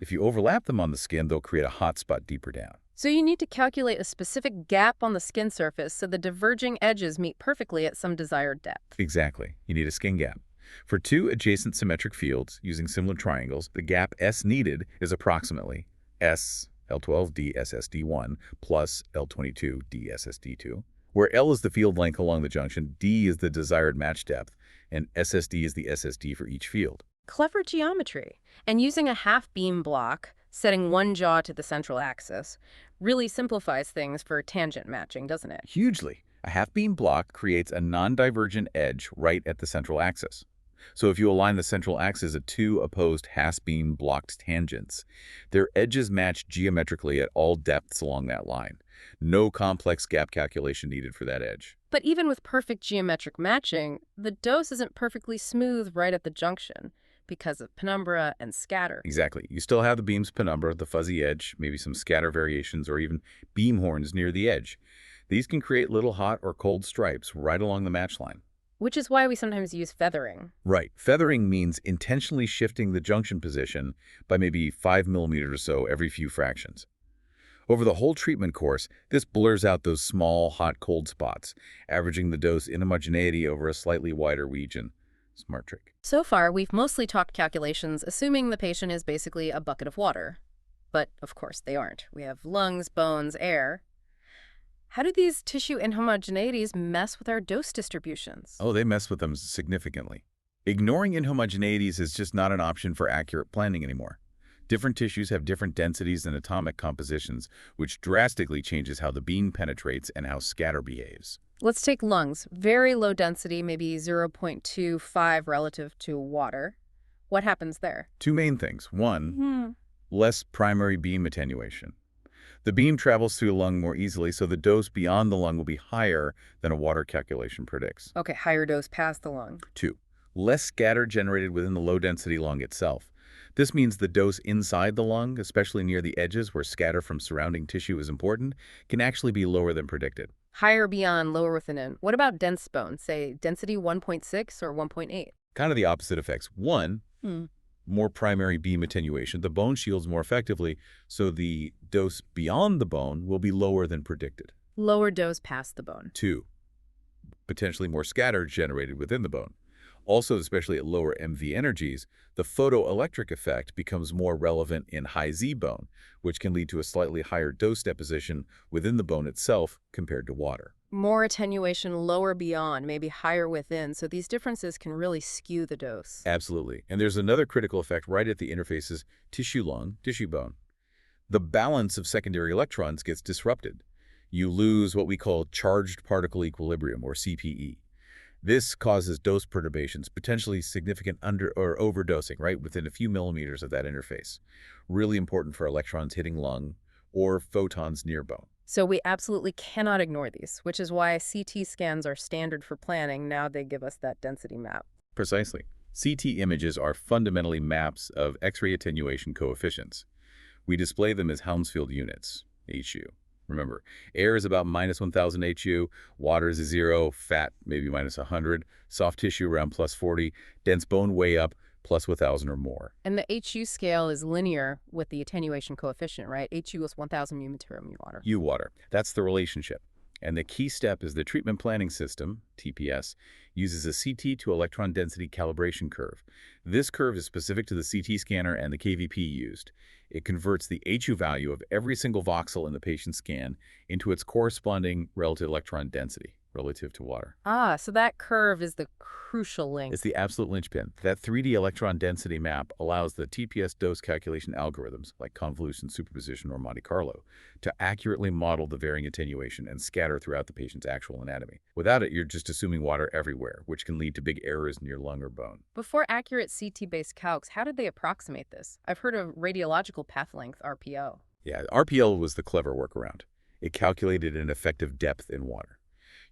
If you overlap them on the skin, they'll create a hot spot deeper down. So you need to calculate a specific gap on the skin surface so the diverging edges meet perfectly at some desired depth. Exactly. You need a skin gap. For two adjacent symmetric fields using similar triangles, the gap S needed is approximately S L12D SSD1 plus L22D SSD2, where L is the field length along the junction, D is the desired match depth, and SSD is the SSD for each field. Clever geometry. And using a half-beam block, setting one jaw to the central axis, really simplifies things for tangent matching, doesn't it? Hugely. A half-beam block creates a non-divergent edge right at the central axis. So if you align the central axis at two opposed half-beam blocked tangents, their edges match geometrically at all depths along that line. No complex gap calculation needed for that edge. But even with perfect geometric matching, the dose isn't perfectly smooth right at the junction because of penumbra and scatter. Exactly. You still have the beam's penumbra, the fuzzy edge, maybe some scatter variations, or even beam horns near the edge. These can create little hot or cold stripes right along the match line. Which is why we sometimes use feathering. Right. Feathering means intentionally shifting the junction position by maybe 5 millimeters or so every few fractions. Over the whole treatment course, this blurs out those small, hot, cold spots, averaging the dose inhomogeneity over a slightly wider region. Smart trick. So far, we've mostly talked calculations, assuming the patient is basically a bucket of water. But, of course, they aren't. We have lungs, bones, air. How do these tissue inhomogeneities mess with our dose distributions? Oh, they mess with them significantly. Ignoring inhomogeneities is just not an option for accurate planning anymore. Different tissues have different densities and atomic compositions, which drastically changes how the beam penetrates and how scatter behaves. Let's take lungs. Very low density, maybe 0.25 relative to water. What happens there? Two main things. One, less primary beam attenuation. The beam travels through the lung more easily, so the dose beyond the lung will be higher than a water calculation predicts. Okay, higher dose past the lung. 2. Less scatter generated within the low-density lung itself. This means the dose inside the lung, especially near the edges where scatter from surrounding tissue is important, can actually be lower than predicted. Higher beyond, lower within. What about dense bone, say density 1.6 or 1.8? Kind of the opposite effects. 1, more primary beam attenuation. The bone shields more effectively, so the dose beyond the bone will be lower than predicted. Lower dose past the bone. 2, potentially more scatter generated within the bone. Also, especially at lower MV energies, the photoelectric effect becomes more relevant in high Z bone, which can lead to a slightly higher dose deposition within the bone itself compared to water. More attenuation lower beyond, maybe higher within, so these differences can really skew the dose. Absolutely. And there's another critical effect right at the interfaces tissue-lung, tissue-bone. The balance of secondary electrons gets disrupted. You lose what we call charged particle equilibrium, or CPE. This causes dose perturbations, potentially significant under or overdosing, right, within a few millimeters of that interface. Really important for electrons hitting lung or photons near bone. So we absolutely cannot ignore these, which is why CT scans are standard for planning. Now they give us that density map. Precisely. CT images are fundamentally maps of X-ray attenuation coefficients. We display them as Hounsfield units, HU. Remember, air is about -1,000 HU, water is 0, fat maybe -100, soft tissue around +40, dense bone way up +1,000 or more. And the HU scale is linear with the attenuation coefficient, right? HU is 1,000 mu water. U water. That's the relationship. And the key step is the treatment planning system, TPS, uses a CT to electron density calibration curve. This curve is specific to the CT scanner and the KVP used. It converts the HU value of every single voxel in the patient's scan into its corresponding relative electron density relative to water. Ah, so that curve is the crucial link. It's the absolute linchpin. That 3D electron density map allows the TPS dose calculation algorithms, like convolution superposition or Monte Carlo, to accurately model the varying attenuation and scatter throughout the patient's actual anatomy. Without it, you're just assuming water everywhere, which can lead to big errors near lung or bone. Before accurate CT-based calcs, how did they approximate this? I've heard of radiological path length, RPO. Yeah, RPL was the clever workaround. It calculated an effective depth in water.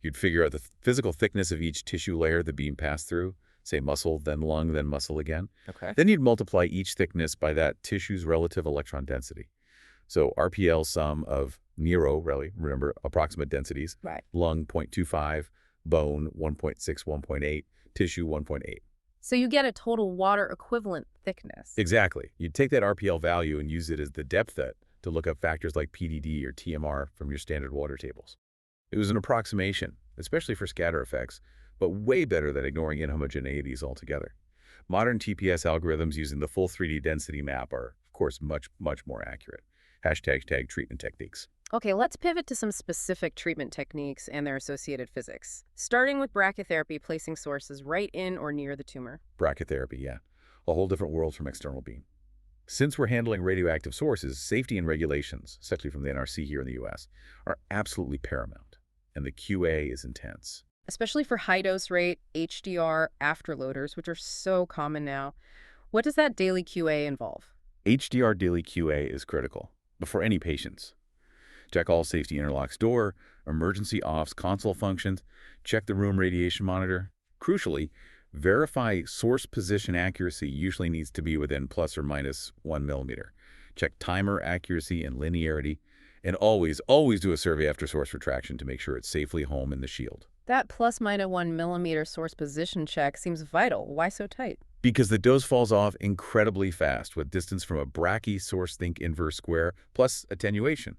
You'd figure out the physical thickness of each tissue layer the beam passed through, say muscle, then lung, then muscle again. Okay. Then you'd multiply each thickness by that tissue's relative electron density. So RPL sum of NERO, really, remember, approximate densities, Right. lung 0.25, bone 1.6, 1.8, tissue 1.8. So you get a total water equivalent thickness. Exactly. You'd take that RPL value and use it as the depth set to look up factors like PDD or TMR from your standard water tables. It was an approximation, especially for scatter effects, but way better than ignoring inhomogeneities altogether. Modern TPS algorithms using the full 3D density map are, of course, much more accurate. #tag treatment techniques. Okay, let's pivot to some specific treatment techniques and their associated physics. Starting with brachytherapy, placing sources right in or near the tumor. Brachytherapy, yeah. A whole different world from external beam. Since we're handling radioactive sources, safety and regulations, especially from the NRC here in the US, are absolutely paramount, and the QA is intense. Especially for high-dose rate, HDR, afterloaders, which are so common now. What does that daily QA involve? HDR daily QA is critical, but for any patients. Check all safety interlocks door, emergency offs, console functions, check the room radiation monitor. Crucially, verify source position accuracy usually needs to be within ±1 millimeter. Check timer accuracy and linearity, and always do a survey after source retraction to make sure it's safely home in the shield. That ±1 millimeter source position check seems vital. Why so tight? Because the dose falls off incredibly fast with distance from a brachy source, think inverse square, plus attenuation.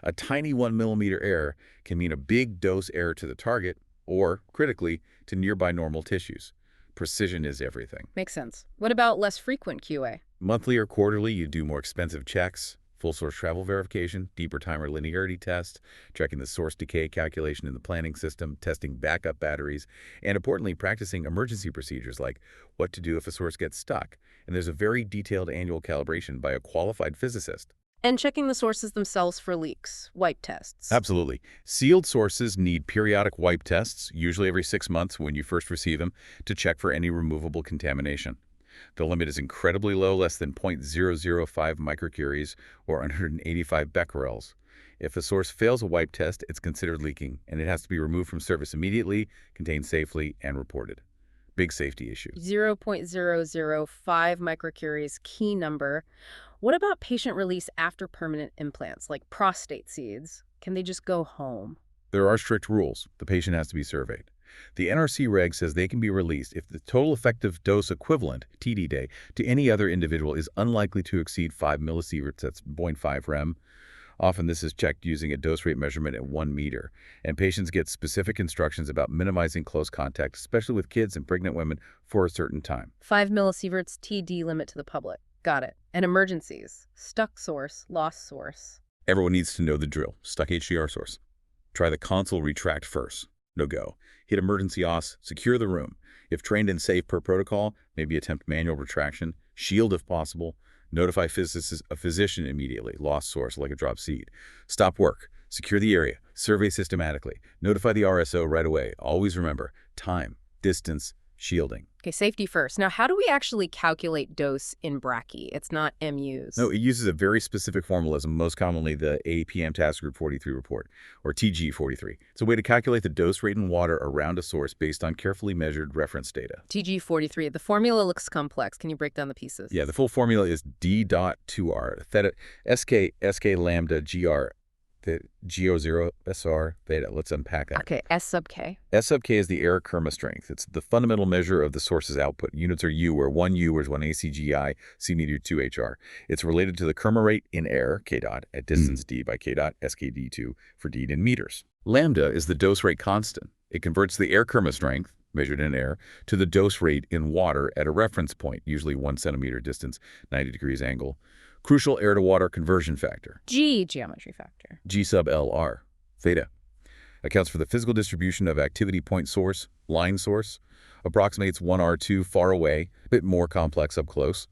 A tiny 1 millimeter error can mean a big dose error to the target or, critically, to nearby normal tissues. Precision is everything. Makes sense. What about less frequent QA? Monthly or quarterly, you do more expensive checks, full source travel verification, deeper timer linearity test, checking the source decay calculation in the planning system, testing backup batteries, and importantly, practicing emergency procedures like what to do if a source gets stuck. And there's a very detailed annual calibration by a qualified physicist. And checking the sources themselves for leaks, wipe tests. Absolutely. Sealed sources need periodic wipe tests, usually every 6 months when you first receive them, to check for any removable contamination. The limit is incredibly low, less than 0.005 microcuries or 185 becquerels. If a source fails a wipe test, it's considered leaking, and it has to be removed from service immediately, contained safely, and reported. Big safety issue. 0.005 microcuries, key number. What about patient release after permanent implants, like prostate seeds? Can they just go home? There are strict rules. The patient has to be surveyed. The NRC reg says they can be released if the total effective dose equivalent, TD day, to any other individual is unlikely to exceed 5 millisieverts, that's 0.5 rem, Often this is checked using a dose rate measurement at 1 meter, and patients get specific instructions about minimizing close contact, especially with kids and pregnant women, for a certain time. 5 millisieverts TD limit to the public. Got it. And emergencies. Stuck source, lost source. Everyone needs to know the drill. Stuck HDR source. Try the console retract first. No go. Hit emergency OS, secure the room. If trained and safe per protocol, maybe attempt manual retraction, shield if possible, notify a physician immediately, lost source like a dropped seed. Stop work, secure the area, survey systematically, notify the RSO right away. Always remember, time, distance, shielding. Okay, safety first. Now, how do we actually calculate dose in brachy? It's not MUs. No, it uses a very specific formalism, most commonly the APM Task Group 43 report, or TG43. It's a way to calculate the dose rate in water around a source based on carefully measured reference data. TG43. The formula looks complex. Can you break down the pieces? Yeah, the full formula is D.2R, theta, SK lambda GR, the GO0 SR theta. Let's unpack that. Okay, S sub K. S sub K is the air Kerma strength. It's the fundamental measure of the source's output. Units are U, where 1 U is 1 ACGI, C meter 2 HR. It's related to the Kerma rate in air, K dot, at distance D by K dot, SKD2 for D in meters. Lambda is the dose rate constant. It converts the air Kerma strength, measured in air, to the dose rate in water at a reference point, usually 1 centimeter distance, 90 degrees angle. Crucial air-to-water conversion factor. G, geometry factor. G sub LR, theta. Accounts for the physical distribution of activity point source, line source. Approximates 1R2 far away, a bit more complex up close.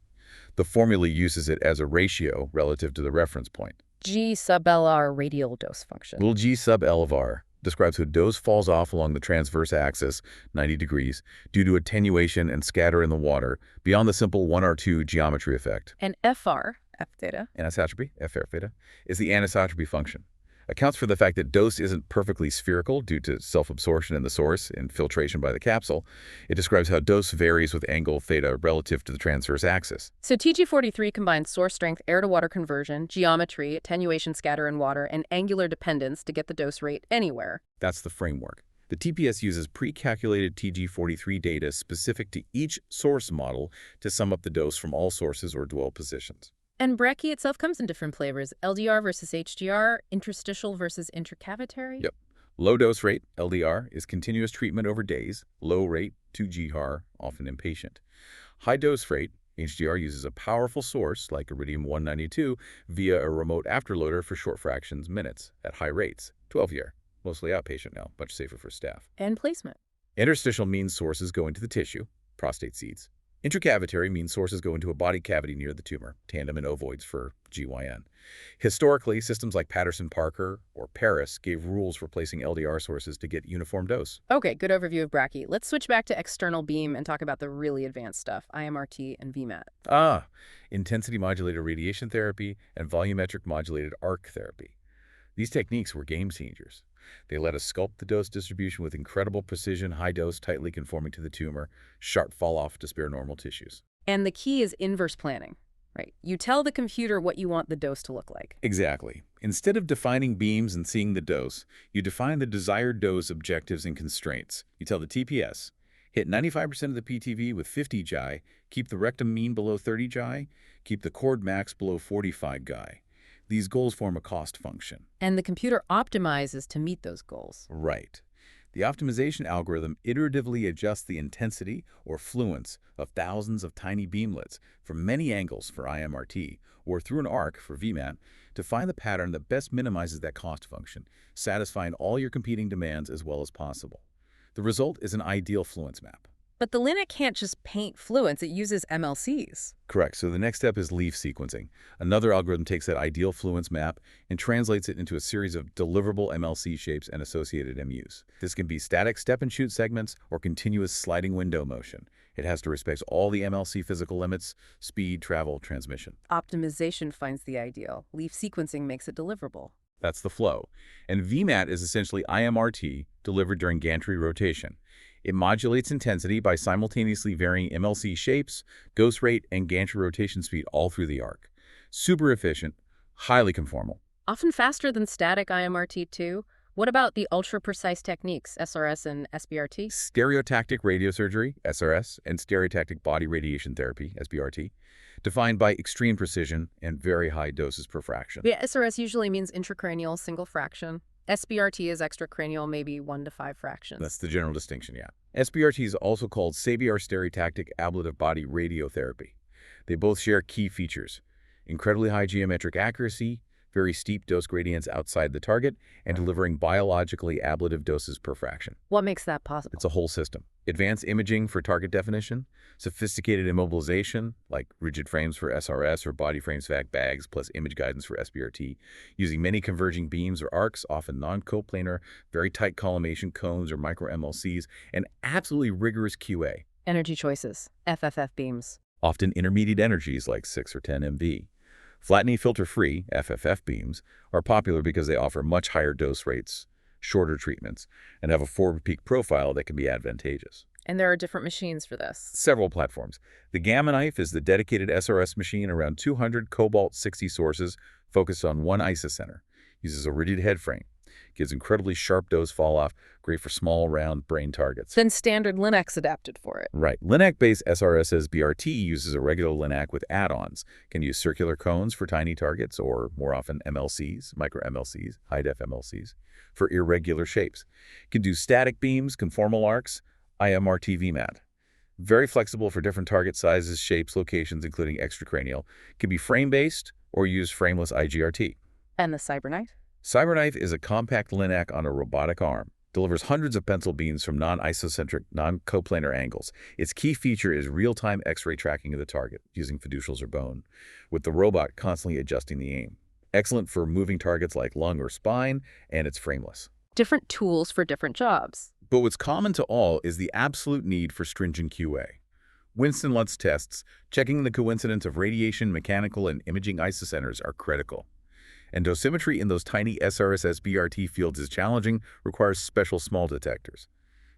The formula uses it as a ratio relative to the reference point. G sub LR, radial dose function. Little g sub L of R describes how dose falls off along the transverse axis, 90 degrees, due to attenuation and scatter in the water beyond the simple 1R2 geometry effect. And FR, F theta. Anisotropy, FR theta, is the anisotropy function. Accounts for the fact that dose isn't perfectly spherical due to self-absorption in the source and filtration by the capsule. It describes how dose varies with angle theta relative to the transverse axis. So TG43 combines source strength, air-to-water conversion, geometry, attenuation, scatter in water, and angular dependence to get the dose rate anywhere. That's the framework. The TPS uses pre-calculated TG43 data specific to each source model to sum up the dose from all sources or dwell positions. And brachy itself comes in different flavors. LDR versus HDR, interstitial versus intercavitary. Yep. Low dose rate, LDR, is continuous treatment over days. Low rate, 2GHAR, often inpatient. High dose rate, HDR, uses a powerful source like iridium-192 via a remote afterloader for short fractions minutes at high rates. 12-year, mostly outpatient now, much safer for staff. And placement. Interstitial means sources go into the tissue, prostate seeds. Intracavitary means sources go into a body cavity near the tumor, tandem and ovoids for GYN. Historically, systems like Patterson-Parker or Paris gave rules for placing LDR sources to get uniform dose. Okay, good overview of brachy. Let's switch back to external beam and talk about the really advanced stuff, I.M.R.T. and VMAT. Intensity modulated radiation therapy and volumetric modulated arc therapy. These techniques were game changers. They let us sculpt the dose distribution with incredible precision, high dose, tightly conforming to the tumor, sharp fall off to spare normal tissues. And the key is inverse planning, right? You tell the computer what you want the dose to look like. Exactly. Instead of defining beams and seeing the dose, you define the desired dose objectives and constraints. You tell the TPS, hit 95% of the PTV with 50 GI, keep the rectum mean below 30 GI, keep the cord max below 45 GI. These goals form a cost function. And the computer optimizes to meet those goals. Right. The optimization algorithm iteratively adjusts the intensity or fluence of thousands of tiny beamlets from many angles for I.M.R.T. or through an arc for VMAT to find the pattern that best minimizes that cost function, satisfying all your competing demands as well as possible. The result is an ideal fluence map. But the Linux can't just paint fluence, it uses MLCs. Correct. So the next step is leaf sequencing. Another algorithm takes that ideal fluence map and translates it into a series of deliverable MLC shapes and associated MUs. This can be static step-and-shoot segments or continuous sliding window motion. It has to respect all the MLC physical limits, speed, travel, transmission. Optimization finds the ideal. Leaf sequencing makes it deliverable. That's the flow. And VMAT is essentially I.M.R.T. delivered during gantry rotation. It modulates intensity by simultaneously varying MLC shapes, ghost rate, and gantry rotation speed all through the arc. Super efficient, highly conformal. Often faster than static I.M.R.T. too. What about the ultra-precise techniques, SRS and SBRT? Stereotactic radiosurgery, SRS, and stereotactic body radiation therapy, SBRT, defined by extreme precision and very high doses per fraction. The SRS usually means intracranial single fraction. SBRT is extracranial, maybe 1 to 5 fractions. That's the general distinction, yeah. SBRT is also called Savior stereotactic ablative body radiotherapy. They both share key features: incredibly high geometric accuracy, very steep dose gradients outside the target, and delivering biologically ablative doses per fraction. What makes that possible? It's a whole system. Advanced imaging for target definition, sophisticated immobilization, like rigid frames for SRS or body frame vac bags, plus image guidance for SBRT, using many converging beams or arcs, often non-coplanar, very tight collimation cones or micro-MLCs, and absolutely rigorous QA. Energy choices, FFF beams. Often intermediate energies like 6 or 10 MV. Flattening filter-free, FFF beams, are popular because they offer much higher dose rates, shorter treatments, and have a forward-peak profile that can be advantageous. And there are different machines for this. Several platforms. The Gamma Knife is the dedicated SRS machine, around 200 cobalt-60 sources focused on one isocenter. Uses a rigid head frame. Gives incredibly sharp dose fall-off, great for small, round brain targets. Then standard Linux adapted for it. Right. Linac-based SRS SBRT uses a regular Linac with add-ons. Can use circular cones for tiny targets, or more often MLCs, micro-MLCs, high-def MLCs, for irregular shapes. Can do static beams, conformal arcs, I.M.R.T. VMAT. Very flexible for different target sizes, shapes, locations, including extracranial. Can be frame-based or use frameless IGRT. And the CyberKnife? CyberKnife is a compact Linac on a robotic arm. Delivers hundreds of pencil beams from non-isocentric, non-coplanar angles. Its key feature is real-time X-ray tracking of the target, using fiducials or bone, with the robot constantly adjusting the aim. Excellent for moving targets like lung or spine, and it's frameless. Different tools for different jobs. But what's common to all is the absolute need for stringent QA. Winston Lutz tests, checking the coincidence of radiation, mechanical, and imaging isocenters are critical. And dosimetry in those tiny SRS-SBRT fields is challenging, requires special small detectors.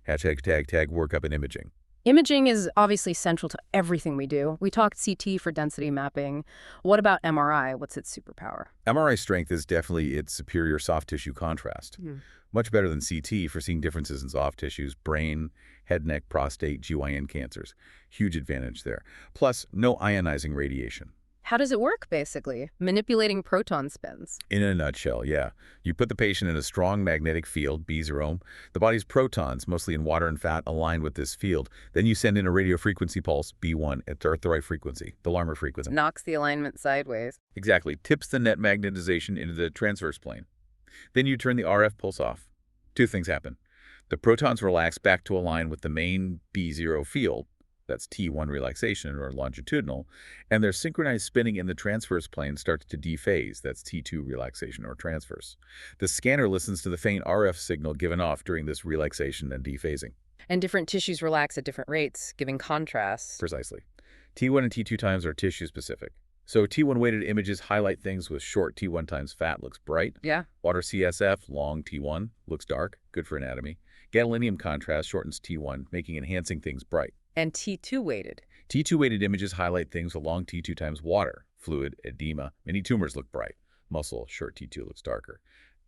Hashtag tag workup and imaging. Imaging is obviously central to everything we do. We talked CT for density mapping. What about MRI? What's its superpower? MRI strength is definitely its superior soft tissue contrast. Much better than CT for seeing differences in soft tissues, brain, head, neck, prostate, GYN cancers. Huge advantage there. Plus, no ionizing radiation. How does it work, basically? Manipulating proton spins. In a nutshell, yeah. You put the patient in a strong magnetic field, B0. The body's protons, mostly in water and fat, align with this field. Then you send in a radiofrequency pulse, B1, at the right frequency, the Larmor frequency. Knocks the alignment sideways. Exactly. Tips the net magnetization into the transverse plane. Then you turn the RF pulse off. Two things happen. The protons relax back to align with the main B0 field. That's T1 relaxation or longitudinal, and their synchronized spinning in the transverse plane starts to dephase. That's T2 relaxation or transverse. The scanner listens to the faint RF signal given off during this relaxation and dephasing. And different tissues relax at different rates, giving contrast. Precisely. T1 and T2 times are tissue-specific. So T1-weighted images highlight things with short T1 times fat, looks bright. Yeah. Water CSF, long T1, looks dark, good for anatomy. Gadolinium contrast shortens T1, making enhancing things bright. And T2 weighted. T2 weighted images highlight things along T2 times water, fluid, edema. Many tumors look bright. Muscle, short T2 looks darker.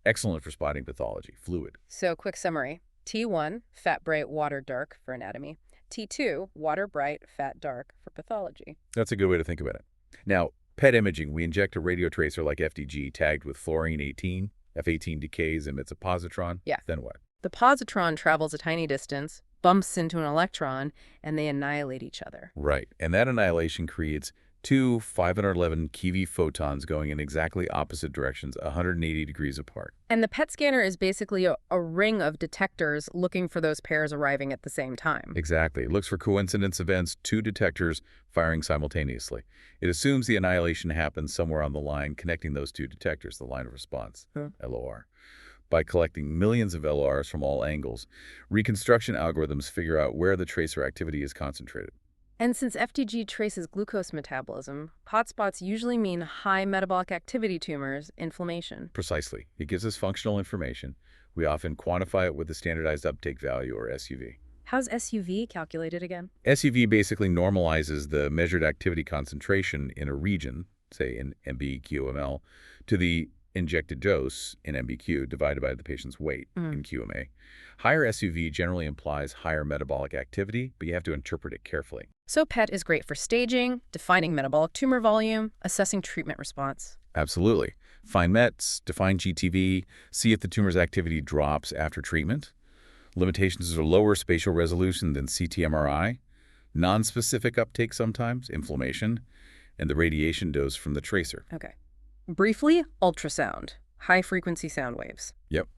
Excellent for spotting pathology, fluid. So quick summary. T1, fat bright, water dark for anatomy. T2, water bright, fat dark for pathology. That's a good way to think about it. Now, PET imaging, we inject a radiotracer like FDG tagged with fluorine-18. F18 decays, emits a positron. Yeah. Then what? The positron travels a tiny distance, bumps into an electron, and they annihilate each other. Right. And that annihilation creates two 511 keV photons going in exactly opposite directions, 180 degrees apart. And the PET scanner is basically a ring of detectors looking for those pairs arriving at the same time. Exactly. It looks for coincidence events, two detectors firing simultaneously. It assumes the annihilation happens somewhere on the line connecting those two detectors, the line of response, LOR. By collecting millions of LORs from all angles, reconstruction algorithms figure out where the tracer activity is concentrated. And since FDG traces glucose metabolism, hotspots usually mean high metabolic activity tumors, inflammation. Precisely. It gives us functional information. We often quantify it with the standardized uptake value, or SUV. How's SUV calculated again? SUV basically normalizes the measured activity concentration in a region, say in MB, QML, to the injected dose in MBQ divided by the patient's weight in QMA. Higher SUV generally implies higher metabolic activity, but you have to interpret it carefully. So PET is great for staging, defining metabolic tumor volume, assessing treatment response. Absolutely. Find METs, define GTV, see if the tumor's activity drops after treatment. Limitations are lower spatial resolution than CT-MRI, non-specific uptake sometimes, inflammation, and the radiation dose from the tracer. Okay. Briefly, ultrasound, high-frequency sound waves. Yep.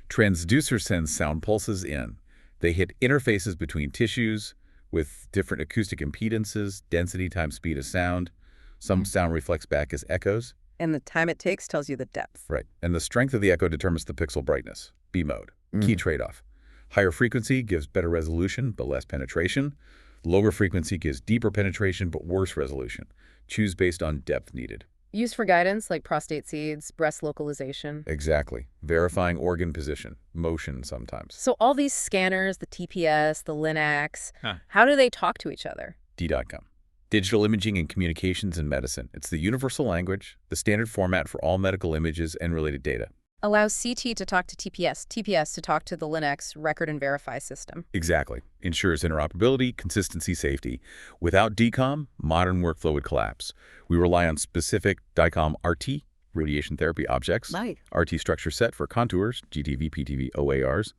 Transducer sends sound pulses in. They hit interfaces between tissues with different acoustic impedances, density times speed of sound. Some sound reflects back as echoes. And the time it takes tells you the depth. Right. And the strength of the echo determines the pixel brightness, B mode. Key trade-off. Higher frequency gives better resolution but less penetration. Lower frequency gives deeper penetration but worse resolution. Choose based on depth needed. Used for guidance like prostate seeds, breast localization. Exactly. Verifying organ position, motion sometimes. So all these scanners, the TPS, the LINACs, how do they talk to each other? D.com. Digital Imaging and Communications in Medicine. It's the universal language, the standard format for all medical images and related data. Allows CT to talk to TPS, TPS to talk to the LINACs record and verify system. Exactly. Ensures interoperability, consistency, safety. Without DCOM, modern workflow would collapse. We rely on specific DICOM RT, radiation therapy objects, RT structure set for contours, GTV, PTV, OARs,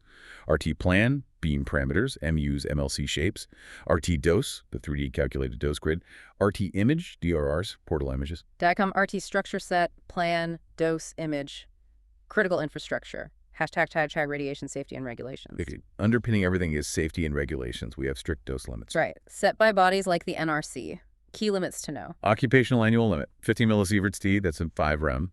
RT plan, beam parameters, MUs, MLC shapes, RT dose, the 3D calculated dose grid, RT image, DRRs, portal images. DICOM RT structure set, plan, dose, image. Critical infrastructure. ## radiation safety and regulations. Okay. Underpinning everything is safety and regulations. We have strict dose limits. Right. Set by bodies like the NRC. Key limits to know. Occupational annual limit, 15 millisieverts T, that's in 5 rem.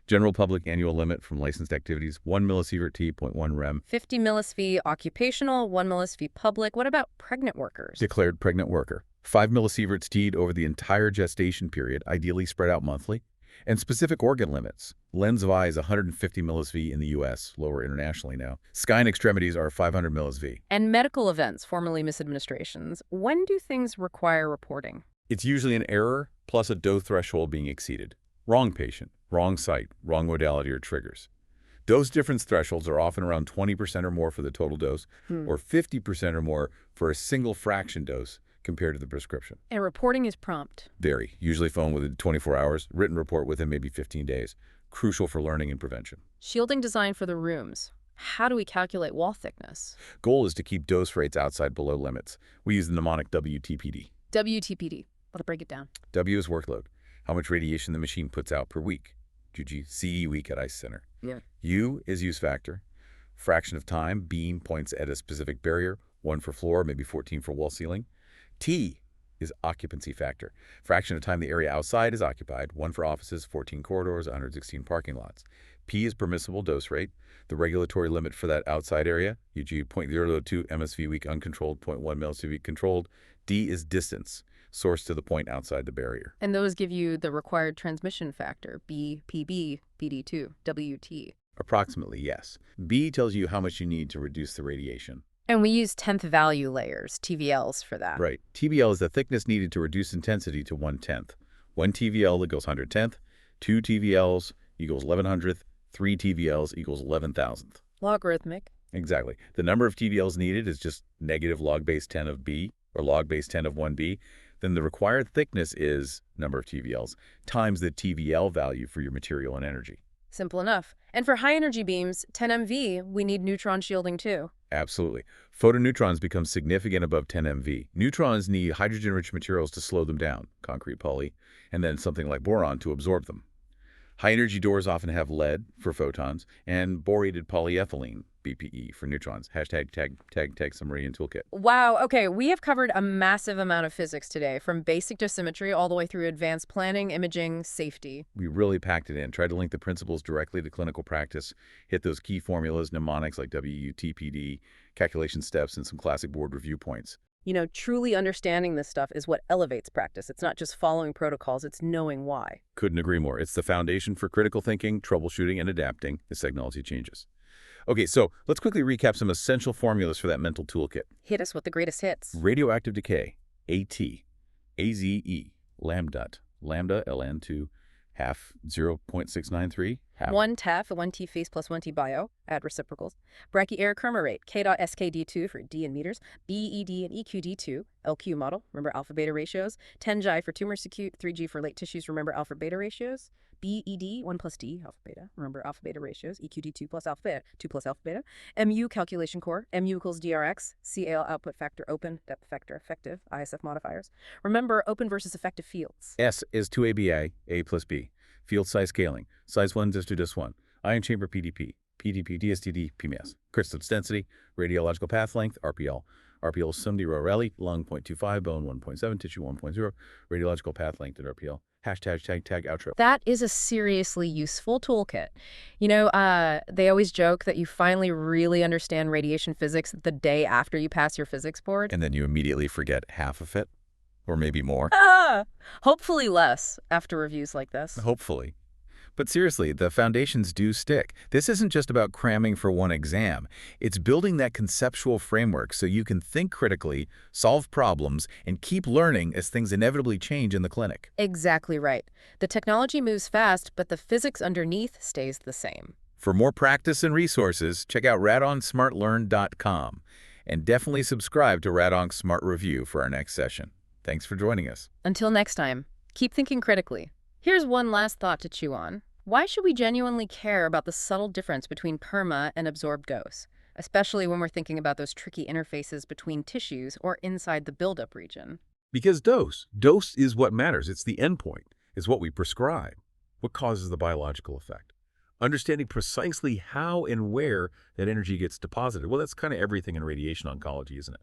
General public annual limit from licensed activities, 1 millisievert T, 0.1 rem. 50 millis V occupational, 1 millis V public. What about pregnant workers? Declared pregnant worker. 5 millisieverts T over the entire gestation period, ideally spread out monthly. And specific organ limits. Lens of eye is 150 millis V in the U.S., lower internationally now. Sky and extremities are 500 millis V. And medical events, formerly misadministrations. When do things require reporting? It's usually an error plus a dose threshold being exceeded. Wrong patient, wrong site, wrong modality or triggers. Dose difference thresholds are often around 20% or more for the total dose, or 50% or more for a single fraction dose compared to the prescription. And reporting is prompt. Vary, usually phone within 24 hours, written report within maybe 15 days. Crucial for learning and prevention. Shielding design for the rooms. How do we calculate wall thickness? Goal is to keep dose rates outside below limits. We use the mnemonic WTPD. WTPD. Let's break it down. W is workload, how much radiation the machine puts out per week. CE week at ICE Center. U is use factor, fraction of time, beam points at a specific barrier, 1 for floor, maybe 14 for wall ceiling. T is occupancy factor, fraction of time the area outside is occupied, 1 for offices, 14 corridors, 116 parking lots. P is permissible dose rate, the regulatory limit for that outside area, e.g. 0.002 MSV week uncontrolled, 0.1 MSV week controlled. D is distance, source to the point outside the barrier. And those give you the required transmission factor, B, PB, BD2, WT. Approximately, yes. B tells you how much you need to reduce the radiation. And we use 10th value layers, TVLs, for that. Right. TVL is the thickness needed to reduce intensity to 1/10. 1 TVL equals 110th, 2 TVLs equals 1100th, 3 TVLs equals 11,000th. Logarithmic. Exactly. The number of TVLs needed is just negative log base 10 of B, or log base 10 of 1B. Then the required thickness is number of TVLs times the TVL value for your material and energy. Simple enough. And for high-energy beams, 10 MV, we need neutron shielding too. Absolutely. Photoneutrons become significant above 10 MV. Neutrons need hydrogen-rich materials to slow them down, concrete poly, and then something like boron to absorb them. High-energy doors often have lead for photons and borated polyethylene, BPE, for neutrons. Hashtag tag submarine toolkit. Wow, okay, we have covered a massive amount of physics today, from basic dosimetry all the way through advanced planning, imaging, safety. We really packed it in, tried to link the principles directly to clinical practice, hit those key formulas, mnemonics like WUTPD, calculation steps, and some classic board review points. You know, truly understanding this stuff is what elevates practice. It's not just following protocols, it's knowing why. Couldn't agree more. It's the foundation for critical thinking, troubleshooting, and adapting as technology changes. Okay, so let's quickly recap some essential formulas for that mental toolkit. Hit us with the greatest hits. Radioactive decay, AT, AZE, lambda, ln to half 0.693, How? 1 TEF, 1 T phase plus 1 T bio, add reciprocals. Brachyerichroma rate, K.SKD2 for D in meters, BED and EQD2, LQ model, remember alpha-beta ratios, 10 Gi for tumors acute, 3G for late tissues, remember alpha-beta ratios, BED, 1 plus D, alpha-beta, remember alpha-beta ratios, EQD2 plus alpha-beta, 2 plus alpha-beta, MU calculation core, MU equals DRX, CAL output factor open, depth factor effective, ISF modifiers. Remember open versus effective fields. S is 2ABA, A plus B. Field size scaling. Size 1 dis 2 dis 1. Ion chamber PDP. PDP DSTD PMS. Crystal density. Radiological path length RPL. RPL sum de Rorelli. Lung 0.25. Bone 1.7. Tissue 1.0. Radiological path length at RPL. Hashtag outro. That is a seriously useful toolkit. You know, they always joke that you finally really understand radiation physics the day after you pass your physics board. And then you immediately forget half of it. Or maybe more. Hopefully less after reviews like this. Hopefully. But seriously, the foundations do stick. This isn't just about cramming for one exam. It's building that conceptual framework so you can think critically, solve problems, and keep learning as things inevitably change in the clinic. Exactly right. The technology moves fast, but the physics underneath stays the same. For more practice and resources, check out radonsmartlearn.com. And definitely subscribe to Radonc Smart Review for our next session. Thanks for joining us. Until next time, keep thinking critically. Here's one last thought to chew on. Why should we genuinely care about the subtle difference between perma and absorbed dose, especially when we're thinking about those tricky interfaces between tissues or inside the buildup region? Because dose is what matters. It's the endpoint. It's what we prescribe. What causes the biological effect? Understanding precisely how and where that energy gets deposited. Well, that's kind of everything in radiation oncology, isn't it?